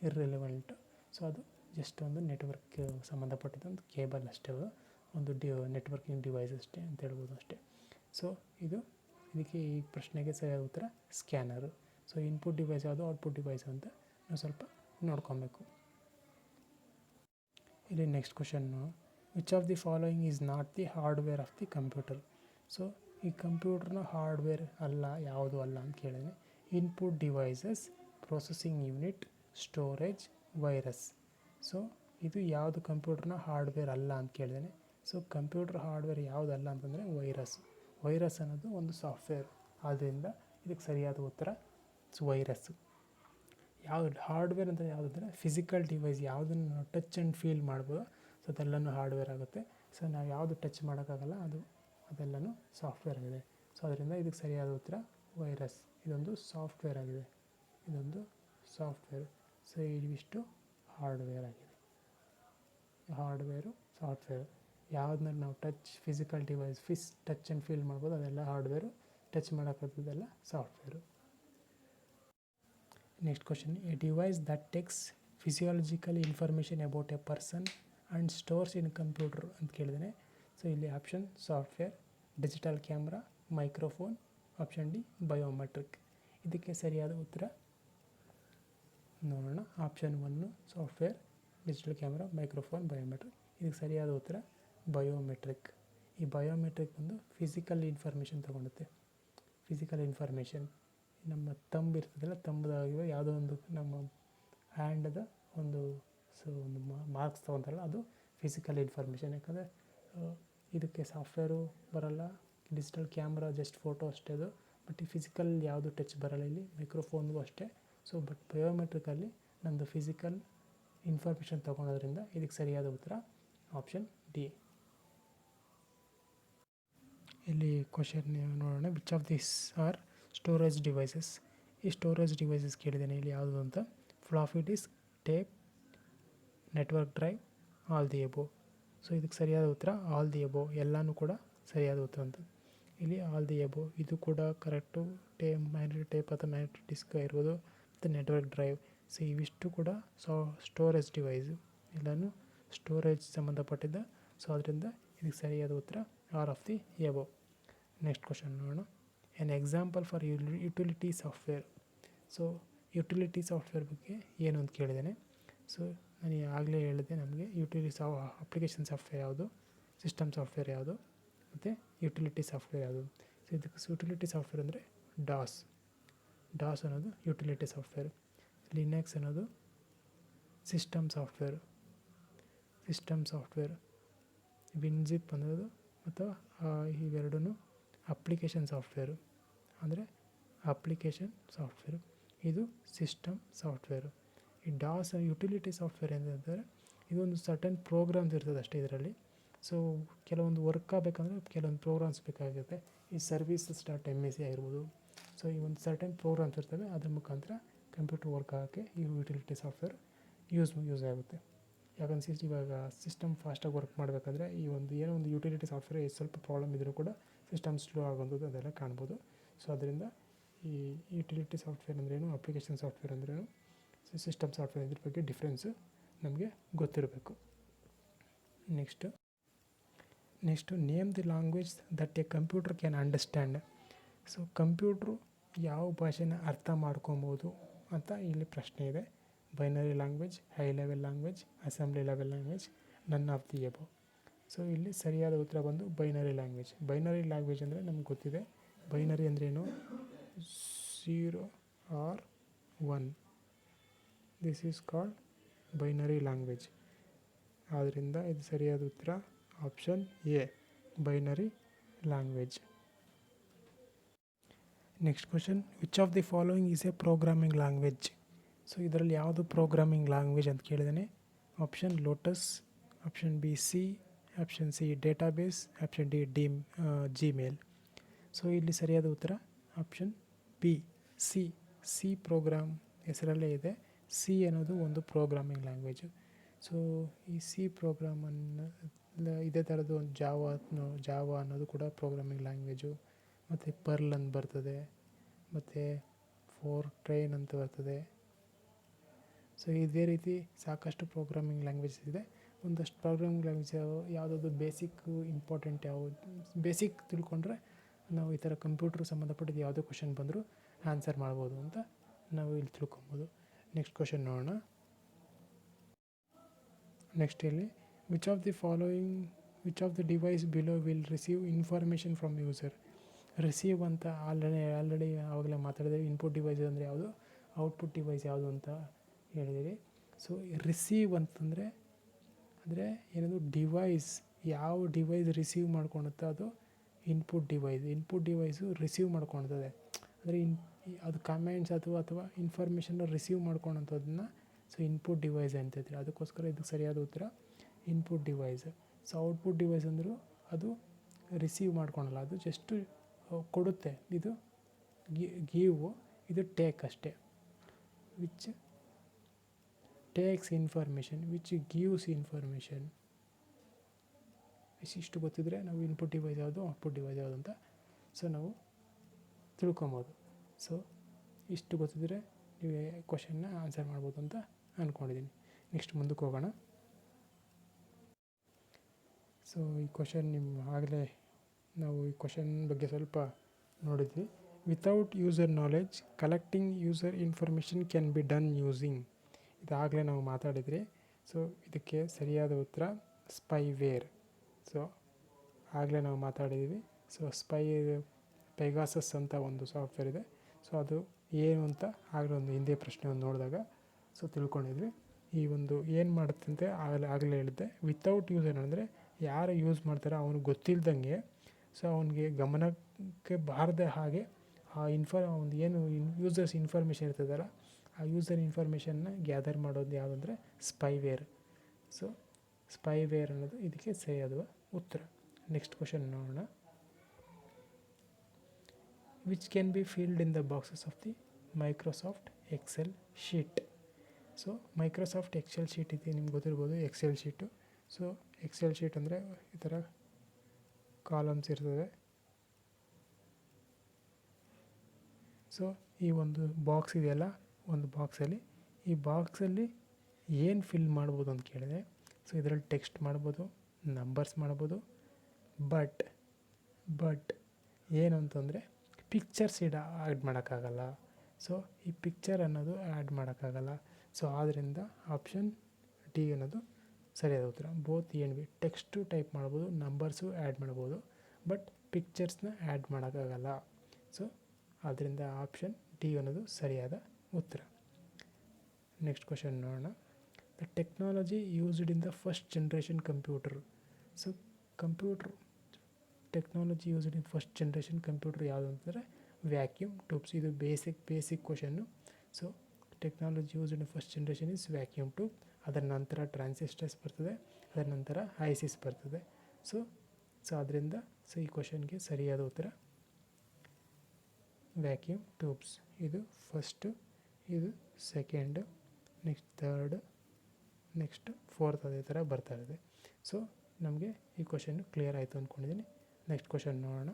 ಇರ್ರಿಲೆವೆಂಟ್. ಸೊ ಅದು ಜಸ್ಟ್ ಒಂದು ನೆಟ್ವರ್ಕ್ ಸಂಬಂಧಪಟ್ಟಿದ್ದಂಥ ಕೇಬಲ್ ಅಷ್ಟೇ, ಒಂದು ನೆಟ್ವರ್ಕಿಂಗ್ ಡಿವೈಸ್ ಅಷ್ಟೇ ಅಂತ ಹೇಳ್ಬೋದು ಅಷ್ಟೇ. ಸೊ ಇದಕ್ಕೆ ಈ ಪ್ರಶ್ನೆಗೆ ಸರಿಯಾದ ಉತ್ತರ ಸ್ಕ್ಯಾನರು. ಸೊ ಇನ್ಪುಟ್ ಡಿವೈಸ್ ಯಾವುದು, ಔಟ್ಪುಟ್ ಡಿವೈಸ್ ಅಂತ ನಾವು ಸ್ವಲ್ಪ ನೋಡ್ಕೊಬೇಕು. ಇಲ್ಲಿ next question, which of the following is not the hardware of the computer. So ಈ ಕಂಪ್ಯೂಟರ್ನ ಹಾರ್ಡ್ವೇರ್ ಅಲ್ಲ, ಯಾವುದು ಅಲ್ಲ ಅಂತ ಕೇಳಿದರೆ input devices, processing unit, storage, virus. So ಇದು ಯಾವುದು ಕಂಪ್ಯೂಟರ್ನ ಹಾರ್ಡ್ವೇರ್ ಅಲ್ಲ ಅಂತ ಕೇಳಿದ್ದೇನೆ. ಸೊ ಕಂಪ್ಯೂಟರ್ ಹಾರ್ಡ್ವೇರ್ ಯಾವುದಲ್ಲ ಅಂತಂದರೆ ವೈರಸ್ ಅನ್ನೋದು ಒಂದು ಸಾಫ್ಟ್ವೇರ್. ಆದ್ದರಿಂದ ಇದಕ್ಕೆ ಸರಿಯಾದ ಉತ್ತರ ವೈರಸ್ಸು. ಯಾವುದು ಹಾರ್ಡ್ವೇರ್ ಅಂತ ಯಾವುದಂದರೆ ಫಿಸಿಕಲ್ ಡಿವೈಸ್, ಯಾವುದನ್ನು ನಾವು ಟಚ್ ಆ್ಯಂಡ್ ಫೀಲ್ ಮಾಡ್ಬೋದು, ಸೊ ಅದೆಲ್ಲನೂ ಹಾರ್ಡ್ವೇರ್ ಆಗುತ್ತೆ. ಸೊ ನಾವು ಯಾವುದು ಟಚ್ ಮಾಡೋಕ್ಕಾಗಲ್ಲ ಅದೆಲ್ಲನೂ ಸಾಫ್ಟ್ವೇರ್ ಆಗಿದೆ. ಸೊ ಅದರಿಂದ ಇದಕ್ಕೆ ಸರಿಯಾದ ಉತ್ತರ ವೈರಸ್. ಇದೊಂದು ಸಾಫ್ಟ್ವೇರ್ ಆಗಿದೆ, ಇದೊಂದು ಸಾಫ್ಟ್ವೇರ್. ಸೊ ಇವಿಷ್ಟು ಹಾರ್ಡ್ವೇರ್ ಆಗಿದೆ. ಹಾರ್ಡ್ವೇರು, ಸಾಫ್ಟ್ವೇರು, ಯಾವುದನ್ನ ನಾವು physical device touch and feel ಮಾಡ್ಬೋದು ಅದೆಲ್ಲ ಹಾರ್ಡ್ವೇರು, ಟಚ್ ಮಾಡೋಕ್ಕಾಗೋದೆಲ್ಲ software. Next question, a device that takes physiological information about a person and stores in computer ಅಂತ ಕೇಳಿದ್ದೇನೆ. ಸೊ ಇಲ್ಲಿ option software, digital camera, microphone, option D biometric. ಇದಕ್ಕೆ ಸರಿಯಾದ ಉತ್ತರ ನೋಡೋಣ. Option 1 software, digital camera, microphone, biometric. ಇದಕ್ಕೆ ಸರಿಯಾದ ಉತ್ತರ ಬಯೋಮೆಟ್ರಿಕ್. ಈ ಬಯೋಮೆಟ್ರಿಕ್ ಒಂದು ಫಿಸಿಕಲ್ ಇನ್ಫಾರ್ಮೇಷನ್ ತೊಗೊಳುತ್ತೆ. ಫಿಸಿಕಲ್ ಇನ್ಫಾರ್ಮೇಷನ್ ನಮ್ಮ ತಂಬ್ ಇರ್ತದಲ್ಲ, ತಂಬದಾಗಿರೋ ಯಾವುದೋ ಒಂದು ನಮ್ಮ ಹ್ಯಾಂಡದ ಒಂದು ಮಾರ್ಕ್ಸ್ ತೊಗೊತಾರಲ್ಲ, ಅದು ಫಿಸಿಕಲ್ ಇನ್ಫಾರ್ಮೇಷನ್. ಯಾಕಂದರೆ ಇದಕ್ಕೆ ಸಾಫ್ಟ್ವೇರು ಬರೋಲ್ಲ, ಡಿಜಿಟಲ್ ಕ್ಯಾಮ್ರಾ ಜಸ್ಟ್ ಫೋಟೋ ಅಷ್ಟೇ ಅದು. ಬಟ್ ಈ ಫಿಸಿಕಲ್ ಯಾವುದು ಟಚ್ ಬರೋಲ್ಲ ಇಲ್ಲಿ, ಮೈಕ್ರೋಫೋನ್ಗೂ ಅಷ್ಟೇ. ಸೊ ಬಟ್ ಬಯೋಮೆಟ್ರಿಕಲ್ಲಿ ನಮ್ಮದು ಫಿಸಿಕಲ್ ಇನ್ಫಾರ್ಮೇಷನ್ ತೊಗೊಳೋದ್ರಿಂದ ಇದಕ್ಕೆ ಸರಿಯಾದ ಉತ್ತರ ಆಪ್ಷನ್ ಡಿ. ಇಲ್ಲಿ ಕ್ವಶನ್ ನೋಡೋಣ, which of this are storage devices. ಈ ಸ್ಟೋರೇಜ್ ಡಿವೈಸಸ್ ಕೇಳಿದ್ದೇನೆ ಇಲ್ಲಿ ಯಾವುದು ಅಂತ. Floppy disk, tape, network drive, all the above. So ಇದಕ್ಕೆ ಸರಿಯಾದ ಉತ್ತರ ಆಲ್ ದಿ ಎಬೋ. ಎಲ್ಲನೂ ಕೂಡ ಸರಿಯಾದ ಉತ್ತರ ಅಂತ. ಇಲ್ಲಿ ಆಲ್ ದಿ ಎಬೋ ಇದು ಕೂಡ ಕರೆಕ್ಟು. ಮ್ಯಾಗ್ನೆಟಿಕ್ ಟೇಪ್ ಅಥವಾ ಮ್ಯಾಗ್ನೆಟಿಕ್ ಡಿಸ್ಕ್ ಇರ್ಬೋದು, ಮತ್ತು ನೆಟ್ವರ್ಕ್ ಡ್ರೈವ್. ಸೊ ಇವಿಷ್ಟು ಕೂಡ ಸ್ಟೋರೇಜ್ ಡಿವೈಸು, ಎಲ್ಲನೂ ಸ್ಟೋರೇಜ್ ಸಂಬಂಧಪಟ್ಟಿದ್ದ. ಸೊ ಅದರಿಂದ ಇದಕ್ಕೆ ಸರಿಯಾದ ಉತ್ತರ all of the above. Next question ನೋಡೋಣ, an example for utility software. So utility software ಬಗ್ಗೆ ಏನು ಅಂತ ಕೇಳಿದ್ದೇನೆ. ಸೊ ನಾನು ಆಗಲೇ ಹೇಳಿದೆ, ನಮಗೆ ಅಪ್ಲಿಕೇಶನ್ ಸಾಫ್ಟ್ವೇರ್ ಯಾವುದು, ಸಿಸ್ಟಮ್ ಸಾಫ್ಟ್ವೇರ್ ಯಾವುದು, ಮತ್ತು ಯುಟಿಲಿಟಿ ಸಾಫ್ಟ್ವೇರ್ ಯಾವುದು. ಸೊ ಇದಕ್ಕೆ ಯುಟಿಲಿಟಿ ಸಾಫ್ಟ್ವೇರ್ ಅಂದರೆ ಡಾಸ್ ಅನ್ನೋದು ಯುಟಿಲಿಟಿ ಸಾಫ್ಟ್ವೇರ್. ಲಿನಕ್ಸ್ ಅನ್ನೋದು ಸಿಸ್ಟಮ್ ಸಾಫ್ಟ್ವೇರ್. ವಿನ್ಜಿಪ್ ಅನ್ನೋದು ಅಥವಾ ಇವೆರಡೂ ಅಪ್ಲಿಕೇಶನ್ ಸಾಫ್ಟ್ವೇರು, ಅಂದರೆ ಅಪ್ಲಿಕೇಶನ್ ಸಾಫ್ಟ್ವೇರು. ಇದು ಸಿಸ್ಟಮ್ ಸಾಫ್ಟ್ವೇರು. ಈ ಡಾಸ್ ಯುಟಿಲಿಟಿ ಸಾಫ್ಟ್ವೇರ್ ಏನಂದರೆ ಇದೊಂದು ಸರ್ಟನ್ ಪ್ರೋಗ್ರಾಮ್ಸ್ ಇರ್ತದೆ ಅಷ್ಟೇ ಇದರಲ್ಲಿ. ಸೊ ಕೆಲವೊಂದು ವರ್ಕ್ ಆಗಬೇಕಂದ್ರೆ ಕೆಲವೊಂದು ಪ್ರೋಗ್ರಾಮ್ಸ್ ಬೇಕಾಗುತ್ತೆ. ಈ services.msc ಆಗಿರ್ಬೋದು. ಸೊ ಈ ಒಂದು ಸರ್ಟನ್ ಪ್ರೋಗ್ರಾಮ್ಸ್ ಇರ್ತವೆ, ಅದ್ರ ಮುಖಾಂತರ ಕಂಪ್ಯೂಟರ್ ವರ್ಕ್ ಆಗೋಕ್ಕೆ ಈ ಯುಟಿಲಿಟಿ ಸಾಫ್ಟ್ವೇರ್ ಯೂಸ್ ಆಗುತ್ತೆ. ಯಾಕಂದ್ರೆ ಇವಾಗ ಸಿಸ್ಟಮ್ ಫಾಸ್ಟಾಗಿ ವರ್ಕ್ ಮಾಡಬೇಕಾದ್ರೆ ಈ ಒಂದು ಏನೋ ಒಂದು ಯುಟಿಲಿಟಿ ಸಾಫ್ಟ್ವೇರ್ ಸ್ವಲ್ಪ ಪ್ರಾಬ್ಲಮ್ ಇದ್ದರೂ ಕೂಡ ಸಿಸ್ಟಮ್ ಸ್ಲೋ ಆಗೋದು ಅದೆಲ್ಲ ಕಾಣ್ಬೋದು. ಸೊ ಅದರಿಂದ ಈ ಯುಟಿಲಿಟಿ ಸಾಫ್ಟ್ವೇರ್ ಅಂದ್ರೇನು, ಅಪ್ಲಿಕೇಶನ್ ಸಾಫ್ಟ್ವೇರ್ ಅಂದ್ರೇನು, ಸಿಸ್ಟಮ್ ಸಾಫ್ಟ್ವೇರ್ ಇದ್ರ ಬಗ್ಗೆ ಡಿಫ್ರೆನ್ಸು ನಮಗೆ ಗೊತ್ತಿರಬೇಕು. Next name the language that A computer can understand. So computer ಯಾವ ಭಾಷೆನ ಅರ್ಥ ಮಾಡ್ಕೊಬೋದು ಅಂತ ಇಲ್ಲಿ ಪ್ರಶ್ನೆ ಇದೆ. Binary language, high level language, assembly level language, ನನ್ ಆಫ್ ದಿ ಎಬೋ. ಸೊ ಇಲ್ಲಿ ಸರಿಯಾದ ಉತ್ತರ ಬಂದು ಬೈನರಿ ಲ್ಯಾಂಗ್ವೇಜ್. ಬೈನರಿ ಲ್ಯಾಂಗ್ವೇಜ್ ಅಂದರೆ ನಮ್ಗೆ ಗೊತ್ತಿದೆ. ಬೈನರಿ ಅಂದ್ರೇನು, 0 or 1. This is called binary language. ಆದ್ದರಿಂದ ಇದು ಸರಿಯಾದ ಉತ್ತರ option A, binary language. Next question, which of the following is a programming language. So ಇದರಲ್ಲಿ ಯಾವುದು ಪ್ರೋಗ್ರಾಮಿಂಗ್ ಲ್ಯಾಂಗ್ವೇಜ್ ಅಂತ ಕೇಳಿದಾನೆ. Option Lotus, option B C, option C database, option D Gmail. So ಇಲ್ಲಿ ಸರಿಯಾದ ಉತ್ತರ ಆಪ್ಷನ್ ಬಿ, ಸಿ ಪ್ರೋಗ್ರಾಮ್ ಹೆಸರಲ್ಲೇ ಇದೆ. C ಅನ್ನೋದು ಒಂದು ಪ್ರೋಗ್ರಾಮಿಂಗ್ ಲ್ಯಾಂಗ್ವೇಜು. ಸೊ ಈ ಸಿ ಪ್ರೋಗ್ರಾಮನ್ನು ಇದೇ ಥರದ್ದು ಒಂದು ಜಾವಾ ಅನ್ನೋದು ಕೂಡ ಪ್ರೋಗ್ರಾಮಿಂಗ್ ಲ್ಯಾಂಗ್ವೇಜು. ಮತ್ತು ಪರ್ಲ್ ಅಂತ ಬರ್ತದೆ, ಮತ್ತು ಫೋರ್ಟ್ರೈನ್ ಅಂತ ಬರ್ತದೆ. ಸೊ ಇದೇ ರೀತಿ ಸಾಕಷ್ಟು ಪ್ರೋಗ್ರಾಮಿಂಗ್ ಲ್ಯಾಂಗ್ವೇಜಸ್ ಇದೆ. ಒಂದಷ್ಟು ಪ್ರೋಗ್ರಾಮಿಂಗ್ ಲ್ಯಾಂಗ್ವೇಜ್ ಯಾವುದಾದ್ರು ಇಂಪಾರ್ಟೆಂಟ್ ಬೇಸಿಕ್ ತಿಳ್ಕೊಂಡ್ರೆ ನಾವು ಈ ಥರ ಕಂಪ್ಯೂಟ್ರ್ ಸಂಬಂಧಪಟ್ಟಿದ್ದು ಯಾವುದೇ ಕ್ವಶನ್ ಬಂದರೂ ಆನ್ಸರ್ ಮಾಡ್ಬೋದು ಅಂತ ನಾವು ಇಲ್ಲಿ ತಿಳ್ಕೊಬೋದು. ನೆಕ್ಸ್ಟ್ ಕ್ವಶನ್ ನೋಡೋಣ. ನೆಕ್ಸ್ಟ್ ಇಲ್ಲಿ, which of the device below will receive information from user. Receive ಅಂತ ಆಲ್ರೆಡಿ ಆವಾಗಲೇ ಮಾತಾಡಿದೆ. ಇನ್ಪುಟ್ ಡಿವೈಸ್ ಅಂದರೆ ಯಾವುದು, ಔಟ್ಪುಟ್ ಡಿವೈಸ್ ಯಾವುದು ಅಂತ ಹೇಳಿದ್ದೀವಿ. ಸೊ ರಿಸೀವ್ ಅಂತಂದರೆ ಅಂದರೆ ಏನದು, ಯಾವ ಡಿವೈಸ್ ರಿಸೀವ್ ಮಾಡ್ಕೊಳುತ್ತೋ ಅದು ಇನ್ಪುಟ್ ಡಿವೈಸು ರಿಸೀವ್ ಮಾಡ್ಕೊಳ್ತದೆ. ಅಂದರೆ ಅದು ಕಮೆಂಟ್ಸ್ ಅಥವಾ ಇನ್ಫಾರ್ಮೇಷನ್ನ ರಿಸೀವ್ ಮಾಡ್ಕೊಳೋಂಥದ್ದನ್ನ ಸೊ ಇನ್ಪುಟ್ ಡಿವೈಸ್ ಅಂತ ಹೇಳ್ತೀವಿ. ಅದಕ್ಕೋಸ್ಕರ ಇದು ಸರಿಯಾದ ಉತ್ತರ input device. So output device ಅಂದರೂ ಅದು ರಿಸೀವ್ ಮಾಡ್ಕೊಳಲ್ಲ, ಅದು ಜಸ್ಟ್ ಕೊಡುತ್ತೆ. ಇದು ಗಿವ್, ಇದು ಟೇಕ್ ಅಷ್ಟೇ. Which takes information, which gives information. ಇಷ್ಟು ಗೊತ್ತಿದ್ರೆ ನಾವು ಇನ್ಪುಟ್ ಡಿವೈಸ್ ಯಾವುದು, ಔಟ್ಪುಟ್ ಡಿವೈಸ್ ಯಾವುದು ಅಂತ ಸೊ ನಾವು ತಿಳ್ಕೊಬೋದು. ಸೊ ಇಷ್ಟು ಗೊತ್ತಿದ್ರೆ ನೀವು ಕ್ವಶನ್ನ ಆನ್ಸರ್ ಮಾಡ್ಬೋದು ಅಂತ ಅಂದ್ಕೊಂಡಿದ್ದೀನಿ. ನೆಕ್ಸ್ಟ್ ಮುಂದಕ್ಕೆ ಹೋಗೋಣ. ಸೊ ಈ ಕ್ವಶನ್ ಆಗಲೇ ನಾವು ಈ ಕ್ವಶನ್ ಬಗ್ಗೆ ಸ್ವಲ್ಪ ನೋಡಿದ್ವಿ. Without user knowledge collecting user information can be done using. ಇದಾಗಲೇ ನಾವು ಮಾತಾಡಿದ್ರಿ. ಸೊ ಇದಕ್ಕೆ ಸರಿಯಾದ ಉತ್ತರ ಸ್ಪೈವೇರ್. ಸೊ ಆಗಲೇ ನಾವು ಮಾತಾಡಿದ್ದೀವಿ. ಸೊ ಪೆಗಾಸಸ್ ಅಂತ ಒಂದು ಸಾಫ್ಟ್ವೇರ್ ಇದೆ. ಸೊ ಅದು ಏನು ಅಂತ ಆಗಲೇ ಒಂದು ಹಿಂದೆ ಪ್ರಶ್ನೆ ಒಂದು ನೋಡಿದಾಗ ಸೊ ತಿಳ್ಕೊಂಡಿದ್ವಿ. ಈ ಒಂದು ಏನು ಮಾಡುತ್ತಂತೆ ಆಗಲೇ ಹೇಳಿದ್ದೆ. ವಿತೌಟ್ ಯೂಸರ್ ಅಂದರೆ ಯಾರು ಯೂಸ್ ಮಾಡ್ತಾರೋ ಅವನಿಗೆ ಗೊತ್ತಿಲ್ಲದಂಗೆ, ಸೊ ಅವನಿಗೆ ಗಮನಕ್ಕೆ ಬಾರದೆ ಹಾಗೆ ಆ ಒಂದು ಏನು ಯೂಸರ್ಸ್ ಇನ್ಫಾರ್ಮೇಷನ್ ಇರ್ತದಲ್ಲ, ಆ ಯೂಸರ್ ಇನ್ಫಾರ್ಮೇಷನ್ನ ಗ್ಯಾದರ್ ಮಾಡೋದು ಯಾವುದಂದರೆ ಸ್ಪೈವೇರ್. ಸೊ ಸ್ಪೈವೇರ್ ಅನ್ನೋದು ಇದಕ್ಕೆ ಸರಿಯಾದ ಉತ್ತರ. ನೆಕ್ಸ್ಟ್ ಕ್ವಶನ್ ನೋಡೋಣ. Which can be filled in the boxes of the Microsoft Excel sheet. So Microsoft Excel sheet ಇದೆ, ನಿಮ್ಗೆ ಗೊತ್ತಿರ್ಬೋದು Excel sheet. So Excel sheet ಅಂದರೆ ಈ ಥರ ಕಾಲಮ್ಸ್ ಇರ್ತದೆ. ಸೊ ಈ ಒಂದು ಬಾಕ್ಸ್ ಇದೆಯಲ್ಲ, ಒಂದು ಬಾಕ್ಸಲ್ಲಿ ಈ ಬಾಕ್ಸಲ್ಲಿ ಏನು ಫಿಲ್ ಮಾಡ್ಬೋದು ಅಂತ ಕೇಳಿದೆ. ಸೊ ಇದರಲ್ಲಿ ಟೆಕ್ಸ್ಟ್ ಮಾಡ್ಬೋದು, ನಂಬರ್ಸ್ ಮಾಡ್ಬೋದು. ಬಟ್ ಏನು ಅಂತಂದರೆ ಪಿಕ್ಚರ್ಸ್ ಆ್ಯಡ್ ಮಾಡೋಕ್ಕಾಗಲ್ಲ. ಸೊ ಈ ಪಿಕ್ಚರ್ ಅನ್ನೋದು ಆ್ಯಡ್ ಮಾಡೋಕ್ಕಾಗಲ್ಲ. ಸೊ ಆದ್ದರಿಂದ ಆಪ್ಷನ್ ಡಿ ಅನ್ನೋದು ಸರಿಯಾದ ಉತ್ತರ. ಬೋತ್ ಏನು ಬಿ ಟೆಕ್ಸ್ಟು ಟೈಪ್ ಮಾಡ್ಬೋದು, ನಂಬರ್ಸು ಆ್ಯಡ್ ಮಾಡ್ಬೋದು, ಬಟ್ ಪಿಕ್ಚರ್ಸ್ನ ಆ್ಯಡ್ ಮಾಡೋಕ್ಕಾಗಲ್ಲ. ಸೊ ಆದ್ದರಿಂದ ಆಪ್ಷನ್ ಡಿ ಅನ್ನೋದು ಸರಿಯಾದ ಉತ್ತರ. ನೆಕ್ಸ್ಟ್ ಕ್ವಶನ್ ನೋಡೋಣ. The technology used in the first generation computer. So computer technology used in first generation computer ಯಾವುದು ಅಂತಂದರೆ ವ್ಯಾಕ್ಯೂಮ್ ಟ್ಯೂಬ್ಸ್. ಇದು basic question. So technology used in first generation is vacuum tube. ಅದರ ನಂತರ transistors ಬರ್ತದೆ, ಅದರ ನಂತರ ISIS ಬರ್ತದೆ. So ಅದರಿಂದ ಈ ಕ್ವಶನ್ಗೆ ಸರಿಯಾದ ಉತ್ತರ ವ್ಯಾಕ್ಯೂಮ್ ಟ್ಯೂಬ್ಸ್. ಇದು ಫಸ್ಟು, ಇದು second, next third, next fourth ಅದೇ ಥರ ಬರ್ತಾ ಇದೆ. ಸೊ ನಮಗೆ ಈ ಕ್ವಶನ್ನು ಕ್ಲಿಯರ್ ಆಯಿತು ಅಂದ್ಕೊಂಡಿದ್ದೀನಿ. ನೆಕ್ಸ್ಟ್ ಕ್ವಶನ್ ನೋಡೋಣ.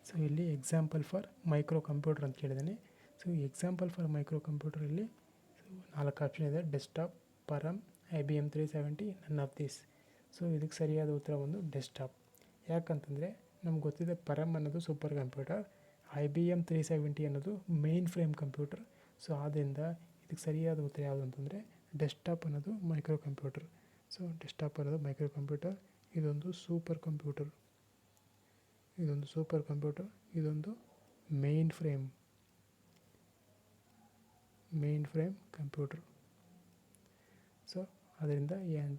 ಸೊ ಇಲ್ಲಿ ಎಕ್ಸಾಂಪಲ್ ಫಾರ್ ಮೈಕ್ರೋ ಕಂಪ್ಯೂಟರ್ ಅಂತ ಕೇಳಿದ್ದೀನಿ. So example for micro computer ಇಲ್ಲಿ 4 ಆಪ್ಷನ್ ಇದೆ: desktop, Param, IBM 370, none of these. So ಇದಕ್ಕೆ ಸರಿಯಾದ ಉತ್ತರ ಒಂದು ಡೆಸ್ಕ್ಟಾಪ್. ಯಾಕಂತಂದರೆ ನಮ್ಗೆ ಗೊತ್ತಿದೆ ಪರಮ್ ಅನ್ನೋದು ಸೂಪರ್ ಕಂಪ್ಯೂಟರ್, IBM 370 ಅನ್ನೋದು ಮೇನ್ ಫ್ರೇಮ್ ಕಂಪ್ಯೂಟರ್. ಸೊ ಆದ್ದರಿಂದ ಇದಕ್ಕೆ ಸರಿಯಾದ ಉತ್ತರ ಯಾವುದು ಅಂತಂದರೆ ಡೆಸ್ಕ್ಟಾಪ್ ಅನ್ನೋದು ಮೈಕ್ರೋ ಕಂಪ್ಯೂಟರ್. ಸೊ ಡೆಸ್ಕ್ಟಾಪ್ ಅನ್ನೋದು ಮೈಕ್ರೋ ಕಂಪ್ಯೂಟರ್. ಇದೊಂದು ಸೂಪರ್ ಕಂಪ್ಯೂಟರ್, ಇದೊಂದು ಮೇನ್ ಫ್ರೇಮ್ ಕಂಪ್ಯೂಟರ್. ಸೊ ಅದರಿಂದ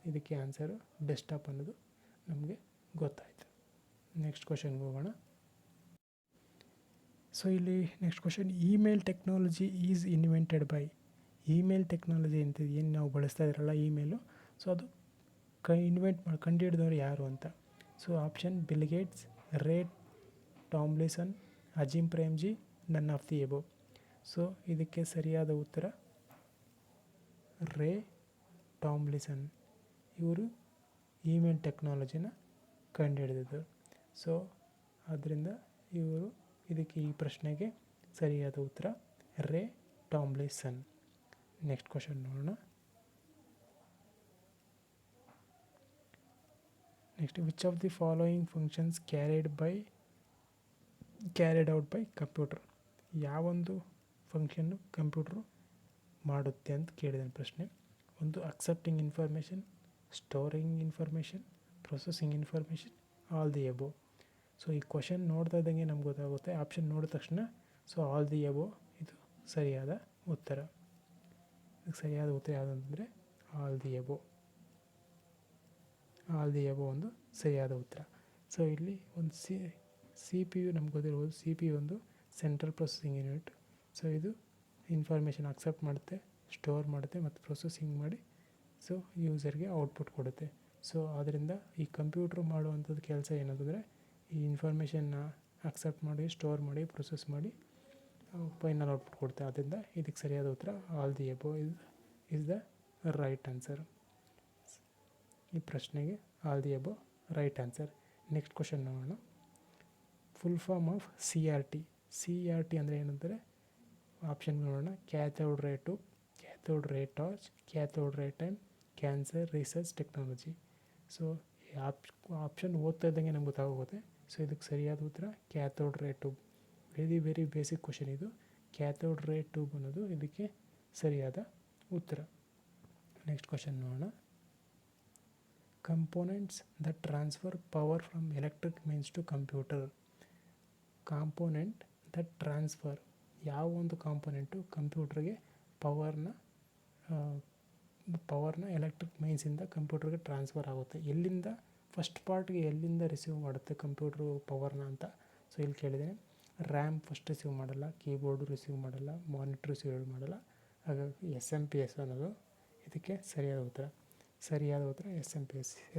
ಇದಕ್ಕೆ ಆನ್ಸರು ಡೆಸ್ಕ್ಟಾಪ್ ಅನ್ನೋದು ನಮಗೆ ಗೊತ್ತಾಯಿತು. ನೆಕ್ಸ್ಟ್ ಕ್ವಶನ್ಗೆ ಹೋಗೋಣ. ಸೊ ಇಲ್ಲಿ next question: email technology is invented by. Email technology ಅಂತ ಏನು ನಾವು ಬಳಸ್ತಾ ಇದ್ರಲ್ಲ ಇಮೇಲು, ಸೊ ಅದು ಕಂಡುಹಿಡಿದವರು ಯಾರು ಅಂತ. ಸೊ ಆಪ್ಷನ್: ಬಿಲ್ ಗೇಟ್ಸ್, ರೇ ಟಾಮ್ಲಿನ್ಸನ್, ಅಜಿಮ್ ಪ್ರೇಮ್ಜಿ, ನನ್ ಆಫ್ ದಿ ಎಬೋವ್. ಸೊ ಇದಕ್ಕೆ ಸರಿಯಾದ ಉತ್ತರ ರೇ ಟಾಮ್ಲಿನ್ಸನ್. ಇವರು ಇಮೇಲ್ ಟೆಕ್ನಾಲಜಿನ ಕಂಡುಹಿಡಿದಿದ್ದು. ಸೊ ಆದ್ದರಿಂದ ಇದಕ್ಕೆ ಈ ಪ್ರಶ್ನೆಗೆ ಸರಿಯಾದ ಉತ್ತರ ರೇ ಟಾಮ್ಲಿನ್ಸನ್. ನೆಕ್ಸ್ಟ್ ಕ್ವಶನ್ ನೋಡೋಣ. Next: which of the following functions carried out by computer. ಯಾವೊಂದು ಫಂಕ್ಷನ್ನು ಕಂಪ್ಯೂಟ್ರು ಮಾಡುತ್ತೆ ಅಂತ ಕೇಳಿದ ಪ್ರಶ್ನೆ. ಒಂದು accepting information, storing information, processing information, all the above. So ಈ ಕ್ವಶನ್ ನೋಡ್ತಾ ಇದ್ದಂಗೆ ನಮ್ಗೆ ಗೊತ್ತಾಗುತ್ತೆ, ಆಪ್ಷನ್ ನೋಡಿದ ತಕ್ಷಣ. ಸೊ ಆಲ್ ದಿ ಎಬೋವ್ ಇದು ಸರಿಯಾದ ಉತ್ತರ. ಇದಕ್ಕೆ ಸರಿಯಾದ ಉತ್ತರ ಯಾವುದು ಅಂತಂದರೆ ಆಲ್ ದಿ ಎಬೋವ್ ಒಂದು ಸರಿಯಾದ ಉತ್ತರ. ಸೊ ಇಲ್ಲಿ ಒಂದು ಸಿ ಪಿ ಯು ನಮ್ಗೆ ಗೊತ್ತಿರ್ಬೋದು. CPU ಒಂದು ಸೆಂಟ್ರಲ್ ಪ್ರೊಸೆಸಿಂಗ್ ಯೂನಿಟ್. ಸೊ ಇದು ಇನ್ಫಾರ್ಮೇಷನ್ ಅಕ್ಸೆಪ್ಟ್ ಮಾಡುತ್ತೆ, ಸ್ಟೋರ್ ಮಾಡುತ್ತೆ ಮತ್ತು ಪ್ರೊಸೆಸಿಂಗ್ ಮಾಡಿ ಸೊ ಯೂಸರ್ಗೆ ಔಟ್ಪುಟ್ ಕೊಡುತ್ತೆ. ಸೊ ಆದ್ದರಿಂದ ಈ ಕಂಪ್ಯೂಟ್ರ್ ಮಾಡುವಂಥದ್ದು ಕೆಲಸ ಏನಂತಂದರೆ ಈ ಇನ್ಫಾರ್ಮೇಷನ್ನ ಅಕ್ಸೆಪ್ಟ್ ಮಾಡಿ, ಸ್ಟೋರ್ ಮಾಡಿ, ಪ್ರೊಸೆಸ್ ಮಾಡಿ ಫೈನಲ್ ಔಟ್ಪುಟ್ ಕೊಡುತ್ತೆ. ಆದ್ದರಿಂದ ಇದಕ್ಕೆ ಸರಿಯಾದ ಉತ್ತರ all the above is the right answer. ಈ ಪ್ರಶ್ನೆಗೆ all the above right answer. Next question ನೋಡೋಣ. Full form of CRT. CRT ಅಂದರೆ ಏನಂದರೆ ಆಪ್ಷನ್ ನೋಡೋಣ: ಕ್ಯಾಥೋಡ್ ರೇ ಟ್ಯೂಬ್, ಕ್ಯಾಥೋಡ್ ರೇ ಟಾರ್ಚ್, ಕ್ಯಾಥೋಡ್ ರೇ time, cancer research technology. So ಈ option ಓದ್ತಾ ಇದ್ದಂಗೆ ನಮ್ಗೆ ಗೊತ್ತಾಗೋಗುತ್ತೆ. ಸೊ ಇದಕ್ಕೆ ಸರಿಯಾದ ಉತ್ತರ cathode ray tube. Very basic question ಇದು. ಕ್ಯಾಥೋಡ್ ರೇ ಟ್ಯೂಬ್ ಅನ್ನೋದು ಇದಕ್ಕೆ ಸರಿಯಾದ ಉತ್ತರ. ನೆಕ್ಸ್ಟ್ ಕ್ವಶನ್ ನೋಡೋಣ. Components that transfer power from electric means to computer. Component that transfer, ಯಾವ ಒಂದು ಕಾಂಪೋನೆಂಟು ಕಂಪ್ಯೂಟ್ರಿಗೆ ಪವರ್ನ ಎಲೆಕ್ಟ್ರಿಕ್ ಮೀನ್ಸಿಂದ ಕಂಪ್ಯೂಟ್ರಿಗೆ ಟ್ರಾನ್ಸ್ಫರ್ ಆಗುತ್ತೆ. ಎಲ್ಲಿಂದ ಫಸ್ಟ್ ಪಾರ್ಟ್ಗೆ ಎಲ್ಲಿಂದ ರಿಸೀವ್ ಮಾಡುತ್ತೆ ಕಂಪ್ಯೂಟ್ರು ಪವರ್ನ ಅಂತ. ಸೊ ಇಲ್ಲಿ ಕೇಳಿದ್ದೇನೆ. ರ್ಯಾಮ್ ಫಸ್ಟ್ ರಿಸೀವ್ ಮಾಡಲ್ಲ, ಕೀಬೋರ್ಡು ರಿಸೀವ್ ಮಾಡಲ್ಲ, ಮಾನಿಟ್ರ್ ರಿಸೀವ್ ಮಾಡಲ್ಲ. ಹಾಗಾಗಿ SMP ಅನ್ನೋದು ಇದಕ್ಕೆ ಸರಿಯಾದ ಉತ್ತರ.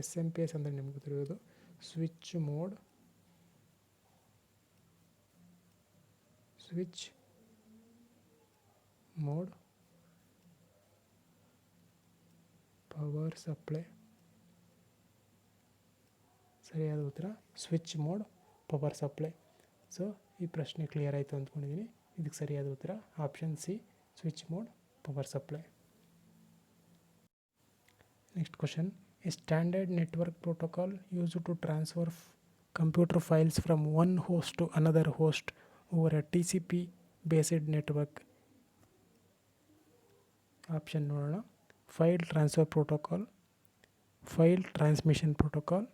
SMP ಅಂದರೆ ನಿಮ್ಗೆ ಗೊತ್ತಿರೋದು ಸ್ವಿಚ್ ಮೋಡ್ ಪವರ್ ಸಪ್ಲೈ. ಸರಿಯಾದ ಉತ್ತರ switch mode power supply. So ಈ ಪ್ರಶ್ನೆ ಕ್ಲಿಯರ್ ಆಯಿತು ಅಂದ್ಕೊಂಡಿದ್ದೀನಿ. ಇದಕ್ಕೆ ಸರಿಯಾದ ಉತ್ತರ option C, switch mode power supply. Next question: a standard network protocol used to transfer computer files from one host to another host over a TCP based network. Option ನೋಡೋಣ: file transfer protocol, file transmission protocol,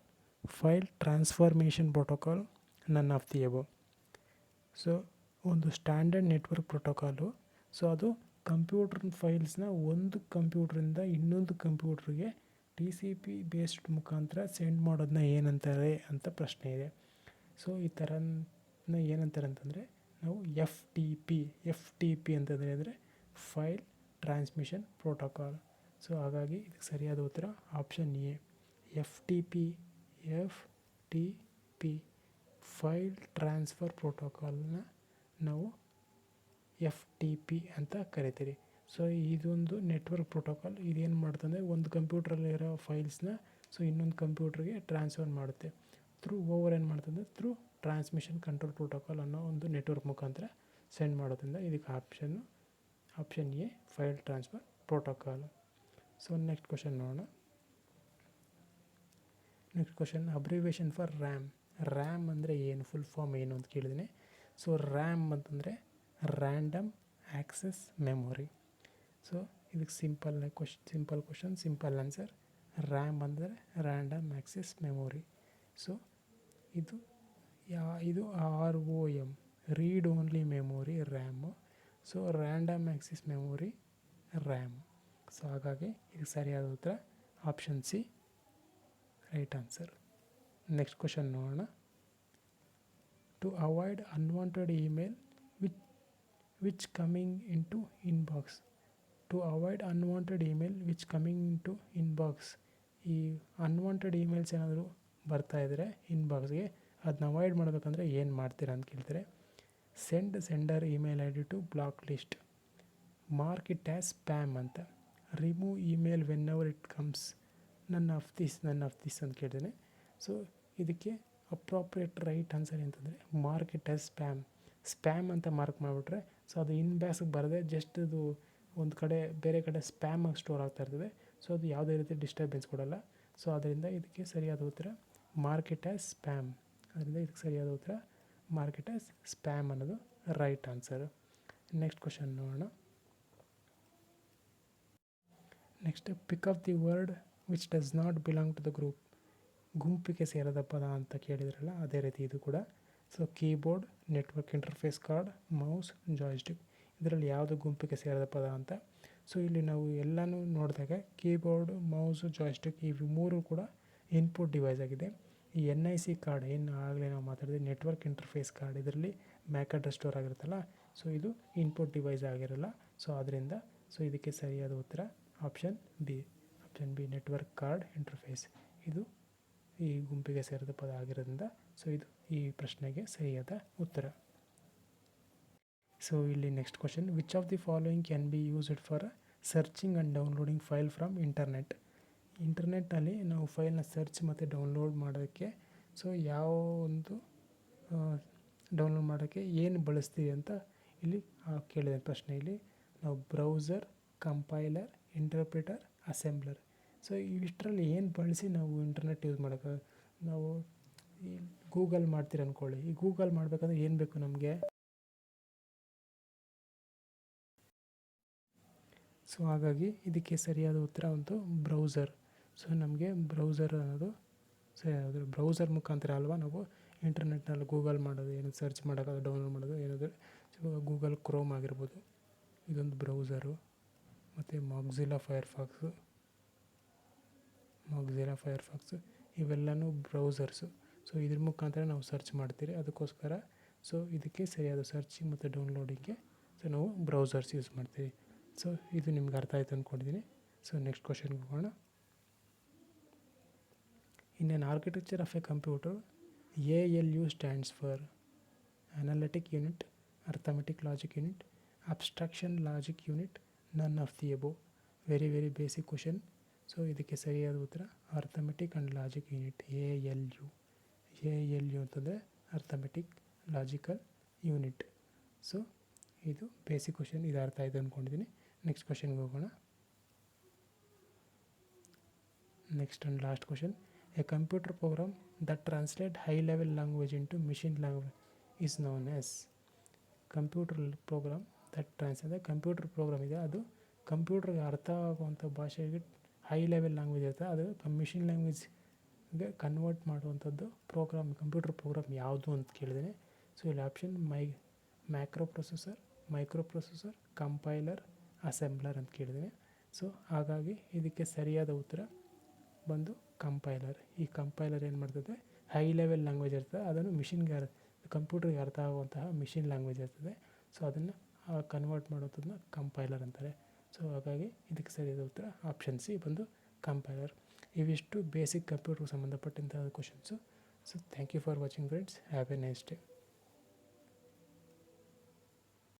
file transformation protocol, none of the above. So ಒಂದು standard network protocol, so ಅದು computer ಫೈಲ್ಸ್ನ ಒಂದು ಕಂಪ್ಯೂಟ್ರಿಂದ ಇನ್ನೊಂದು ಕಂಪ್ಯೂಟ್ರಿಗೆ TCP based ಮುಖಾಂತರ send ಮಾಡೋದನ್ನ ಏನಂತಾರೆ ಅಂತ ಪ್ರಶ್ನೆ ಇದೆ. ಸೊ ಈ ಥರನ ಏನಂತಾರೆ ಅಂತಂದರೆ ನಾವು FTP ಅಂತಂದರೆ ಅಂದರೆ ಫೈಲ್ ಟ್ರಾನ್ಸ್ಮಿಷನ್ ಪ್ರೋಟೋಕಾಲ್. ಸೊ ಹಾಗಾಗಿ ಇದಕ್ಕೆ ಸರಿಯಾದ ಉತ್ತರ option A, FTP file transfer ಪ್ರೋಟೋಕಾಲ್ನ ನಾವು FTP ಅಂತ ಕರಿತೀರಿ. ಸೊ ಇದೊಂದು ನೆಟ್ವರ್ಕ್ ಪ್ರೋಟೋಕಾಲ್. ಇದೇನು ಮಾಡ್ತಂದರೆ ಒಂದು ಕಂಪ್ಯೂಟ್ರಲ್ಲಿರೋ ಫೈಲ್ಸ್ನ ಸೊ ಇನ್ನೊಂದು ಕಂಪ್ಯೂಟ್ರಿಗೆ ಟ್ರಾನ್ಸ್ಫರ್ ಮಾಡುತ್ತೆ. ಥ್ರೂ ಓವರ್ ಏನು ಮಾಡ್ತಂದರೆ ಥ್ರೂ ಟ್ರಾನ್ಸ್ಮಿಷನ್ ಕಂಟ್ರೋಲ್ ಪ್ರೋಟೋಕಾಲ್ ಅನ್ನೋ ಒಂದು ನೆಟ್ವರ್ಕ್ ಮುಖಾಂತರ ಸೆಂಡ್ ಮಾಡೋದ್ರಿಂದ ಇದಕ್ಕೆ option A file transfer protocol. So next question ನೋಡೋಣ. Next question, abbreviation for RAM. RAM ಅಂದರೆ ಏನು, ಫುಲ್ ಫಾರ್ಮ್ ಏನು ಅಂತ ಕೇಳಿದ್ದೀನಿ. ಸೊ ರ್ಯಾಮ್ ಅಂತಂದರೆ ರ್ಯಾಂಡಮ್ ಆ್ಯಕ್ಸೆಸ್ ಮೆಮೊರಿ. ಸೊ ಇದಕ್ಕೆ simple question simple answer. RAM ಅಂದರೆ ರ್ಯಾಂಡಮ್ ಆ್ಯಕ್ಸೆಸ್ ಮೆಮೊರಿ. ಸೊ ಇದು ROM read only memory RAM. So random access memory RAM. So ಹಾಗಾಗಿ ಇದಕ್ಕೆ ಸರಿಯಾದ ಉತ್ತರ option C right answer. Next question ನೋಡೋಣ. To avoid unwanted email which coming into inbox. To avoid unwanted email which coming into inbox. ಈ unwanted emails ಏನಾದರೂ ಬರ್ತಾಯಿದ್ರೆ ಇನ್ಬಾಕ್ಸ್ಗೆ, ಅದನ್ನ avoid ಮಾಡಬೇಕಂದ್ರೆ ಏನು ಮಾಡ್ತೀರಾ ಅಂತ ಕೇಳ್ತಾರೆ. Send sender email I D to block list. Mark it as spam ಅಂತ. Remove email whenever it comes. None of this ಅಂತ ಕೇಳಿದ್ದೇನೆ. ಸೊ ಇದಕ್ಕೆ ಅಪ್ರಾಪ್ರಿಯೇಟ್ ರೈಟ್ ಆನ್ಸರ್ ಅಂತಂದರೆ ಮಾರ್ಕ್ ಇಟ್ ಆ್ಯಸ್ ಸ್ಪ್ಯಾಮ್ ಅಂತ ಮಾರ್ಕ್ ಮಾಡಿಬಿಟ್ರೆ ಸೊ ಅದು ಇನ್ಬ್ಯಾಕ್ಸ್ಗೆ ಬರದೆ ಜಸ್ಟ್ ಅದು ಒಂದು ಕಡೆ ಬೇರೆ ಕಡೆ ಸ್ಪ್ಯಾಮಾಗಿ ಸ್ಟೋರ್ ಆಗ್ತಾ ಇರ್ತದೆ. ಸೊ ಅದು ಯಾವುದೇ ರೀತಿ ಡಿಸ್ಟರ್ಬೆನ್ಸ್ ಕೊಡೋಲ್ಲ. ಸೊ ಅದರಿಂದ ಇದಕ್ಕೆ ಸರಿಯಾದ ಉತ್ತರ ಮಾರ್ಕ್ ಇಟ್ ಆ್ಯಸ್ ಸ್ಪ್ಯಾಮ್. ಅದರಿಂದ ಇದಕ್ಕೆ ಸರಿಯಾದ ಉತ್ತರ ಮಾರ್ಕ್ ಇಟ್ ಆ್ಯಸ್ ಸ್ಪ್ಯಾಮ್ ಅನ್ನೋದು ರೈಟ್ ಆನ್ಸರು. ನೆಕ್ಸ್ಟ್ ಕ್ವಶನ್ ನೋಡೋಣ. Next, pick up the word which does not belong to the group. ಗುಂಪಿಗೆ ಸೇರದ ಪದ ಅಂತ ಕೇಳಿದ್ರಲ್ಲ, ಅದೇ ರೀತಿ ಇದು ಕೂಡ. So keyboard, network interface card, mouse, joystick. ಇದರಲ್ಲಿ ಯಾವುದು ಗುಂಪಿಗೆ ಸೇರದ ಪದ ಅಂತ. ಸೊ ಇಲ್ಲಿ ನಾವು ಎಲ್ಲನೂ ನೋಡಿದಾಗ ಕೀಬೋರ್ಡು, ಮೌಸು, ಜಾಯ್ಸ್ಟಿಕ್ ಇವು ಮೂರು ಕೂಡ ಇನ್ಪುಟ್ ಡಿವೈಸ್ ಆಗಿದೆ. ಈ NIC ಕಾರ್ಡ್ ಏನು ಆಗಲೇ ನಾವು ಮಾತಾಡಿದ್ವಿ, ನೆಟ್ವರ್ಕ್ ಇಂಟರ್ಫೇಸ್ ಕಾರ್ಡ್, ಇದರಲ್ಲಿ ಮ್ಯಾಕ್ ಅಡ್ರೆಸ್ ಸ್ಟೋರ್ ಆಗಿರುತ್ತಲ್ಲ, ಸೊ ಇದು ಇನ್ಪುಟ್ ಡಿವೈಸ್ ಆಗಿರಲ್ಲ. ಸೊ ಅದರಿಂದ ಸೊ ಇದಕ್ಕೆ ಸರಿಯಾದ ಉತ್ತರ option B network card interface. ಇದು ಈ ಗುಂಪಿಗೆ ಸೇರಿದ ಪದ ಆಗಿರೋದ್ರಿಂದ ಸೊ ಇದು ಈ ಪ್ರಶ್ನೆಗೆ ಸರಿಯಾದ ಉತ್ತರ. ಸೊ ಇಲ್ಲಿ next question, which of the following can be used for searching and downloading file from internet. ಇಂಟರ್ನೆಟ್ಟಲ್ಲಿ ನಾವು ಫೈಲ್ನ ಸರ್ಚ್ ಮತ್ತು ಡೌನ್ಲೋಡ್ ಮಾಡೋಕ್ಕೆ ಸೊ ಯಾವ ಒಂದು ಡೌನ್ಲೋಡ್ ಮಾಡೋಕ್ಕೆ ಏನು ಬಳಸ್ತೀವಿ ಅಂತ ಇಲ್ಲಿ ಕೇಳಿದೆ ಪ್ರಶ್ನೆಯಲ್ಲಿ. ನಾವು browser, compiler, interpreter, assembler. So ಇವಿಷ್ಟರಲ್ಲಿ ಏನು ಬಳಸಿ ನಾವು ಇಂಟರ್ನೆಟ್ ಯೂಸ್ ಮಾಡೋಕ್ಕೆ, ನಾವು ಈ ಗೂಗಲ್ ಮಾಡ್ತೀರ ಅಂದ್ಕೊಳ್ಳಿ. ಈ ಗೂಗಲ್ ಮಾಡಬೇಕಂದ್ರೆ ಏನು ಬೇಕು ನಮಗೆ? ಸೊ ಹಾಗಾಗಿ ಇದಕ್ಕೆ ಸರಿಯಾದ ಉತ್ತರ ಒಂದು ಬ್ರೌಸರ್. ಸೊ ನಮಗೆ ಬ್ರೌಸರ್ ಅನ್ನೋದು ಸರಿಯಾದ ಬ್ರೌಸರ್ ಮುಖಾಂತರ ಅಲ್ವಾ ನಾವು ಇಂಟರ್ನೆಟ್ನಲ್ಲಿ ಗೂಗಲ್ ಮಾಡೋದು, ಏನೋ ಸರ್ಚ್ ಮಾಡೋದು, ಡೌನ್ಲೋಡ್ ಮಾಡೋದು ಏನಾದರೂ. ಸೊ ಗೂಗಲ್ ಕ್ರೋಮ್ ಆಗಿರ್ಬೋದು, ಇದೊಂದು ಬ್ರೌಸರು. ಮತ್ತು ಮೊಜಿಲ್ಲಾ ಫೈರ್ಫಾಕ್ಸು ಇವೆಲ್ಲನೂ ಬ್ರೌಸರ್ಸು. ಸೊ ಇದ್ರ ಮುಖಾಂತರ ನಾವು ಸರ್ಚ್ ಮಾಡ್ತೀರಿ, ಅದಕ್ಕೋಸ್ಕರ ಸೊ ಇದಕ್ಕೆ ಸರಿಯಾದ ಸರ್ಚಿಂಗ್ ಮತ್ತು ಡೌನ್ಲೋಡಿಂಗ್ಗೆ ಸೊ ನಾವು ಬ್ರೌಸರ್ಸ್ ಯೂಸ್ ಮಾಡ್ತೀವಿ. ಸೊ ಇದು ನಿಮ್ಗೆ ಅರ್ಥ ಆಯ್ತು ಅಂದ್ಕೊಂಡಿದ್ದೀನಿ. ಸೊ ನೆಕ್ಸ್ಟ್ ಕ್ವಶನ್ಗೆ ಹೋಗೋಣ. In an architecture of a computer, ALU stands for analytic unit, arithmetic logic unit, abstraction logic unit, none of the above. Very basic question. So ಇದಕ್ಕೆ ಸರಿಯಾದ ಉತ್ತರ arithmetic and logic unit, ALU ಅಂತಂದರೆ arithmetic logical unit. So ಇದು basic question, ಇದು ಅರ್ಥ ಆಯಿತು ಅಂದ್ಕೊಂಡಿದ್ದೀನಿ. Next ಕ್ವಶನ್ಗೆ ಹೋಗೋಣ. Next and last question, a computer program that translate high level language into machine language is known as. Computer program that translate, computer program ಇದೆ, ಅದು ಕಂಪ್ಯೂಟರ್ಗೆ ಅರ್ಥ ಆಗುವಂಥ ಭಾಷೆಗೆ ಹೈ ಲೆವೆಲ್ ಲ್ಯಾಂಗ್ವೇಜ್ ಇರುತ್ತೆ, ಅದು ಮಿಷಿನ್ ಲ್ಯಾಂಗ್ವೇಜ್ಗೆ ಕನ್ವರ್ಟ್ ಮಾಡುವಂಥದ್ದು ಕಂಪ್ಯೂಟರ್ ಪ್ರೋಗ್ರಾಮ್ ಯಾವುದು ಅಂತ ಕೇಳಿದ್ದೇನೆ. ಸೊ ಇಲ್ಲಿ option micro processor, compiler, assembler ಅಂತ ಕೇಳಿದ್ದೇನೆ. ಸೊ ಹಾಗಾಗಿ ಇದಕ್ಕೆ ಸರಿಯಾದ ಉತ್ತರ ಬಂದು ಕಂಪೈಲರ್. ಈ ಕಂಪೈಲರ್ ಏನು ಮಾಡ್ತದೆ, ಹೈ ಲೆವೆಲ್ ಲ್ಯಾಂಗ್ವೇಜ್ ಇರ್ತದೆ, ಅದನ್ನು ಕಂಪ್ಯೂಟರ್ಗೆ ಅರ್ಥ ಆಗುವಂತಹ ಮಿಷಿನ್ ಲ್ಯಾಂಗ್ವೇಜ್ ಇರ್ತದೆ. ಸೊ ಅದನ್ನು ಕನ್ವರ್ಟ್ ಮಾಡೋದನ್ನ ಕಂಪೈಲರ್ ಅಂತಾರೆ. ಸೊ ಹಾಗಾಗಿ ಇದಕ್ಕೆ ಸರಿಯಾದ ಉತ್ತರ ಆಪ್ಷನ್ ಸಿ ಬಂದು ಕಂಪೈಲರ್. ಇವಿಷ್ಟು ಬೇಸಿಕ್ ಕಂಪ್ಯೂಟರ್ಗೆ ಸಂಬಂಧಪಟ್ಟಂತಹ questions. So thank you for watching friends. Have a nice day.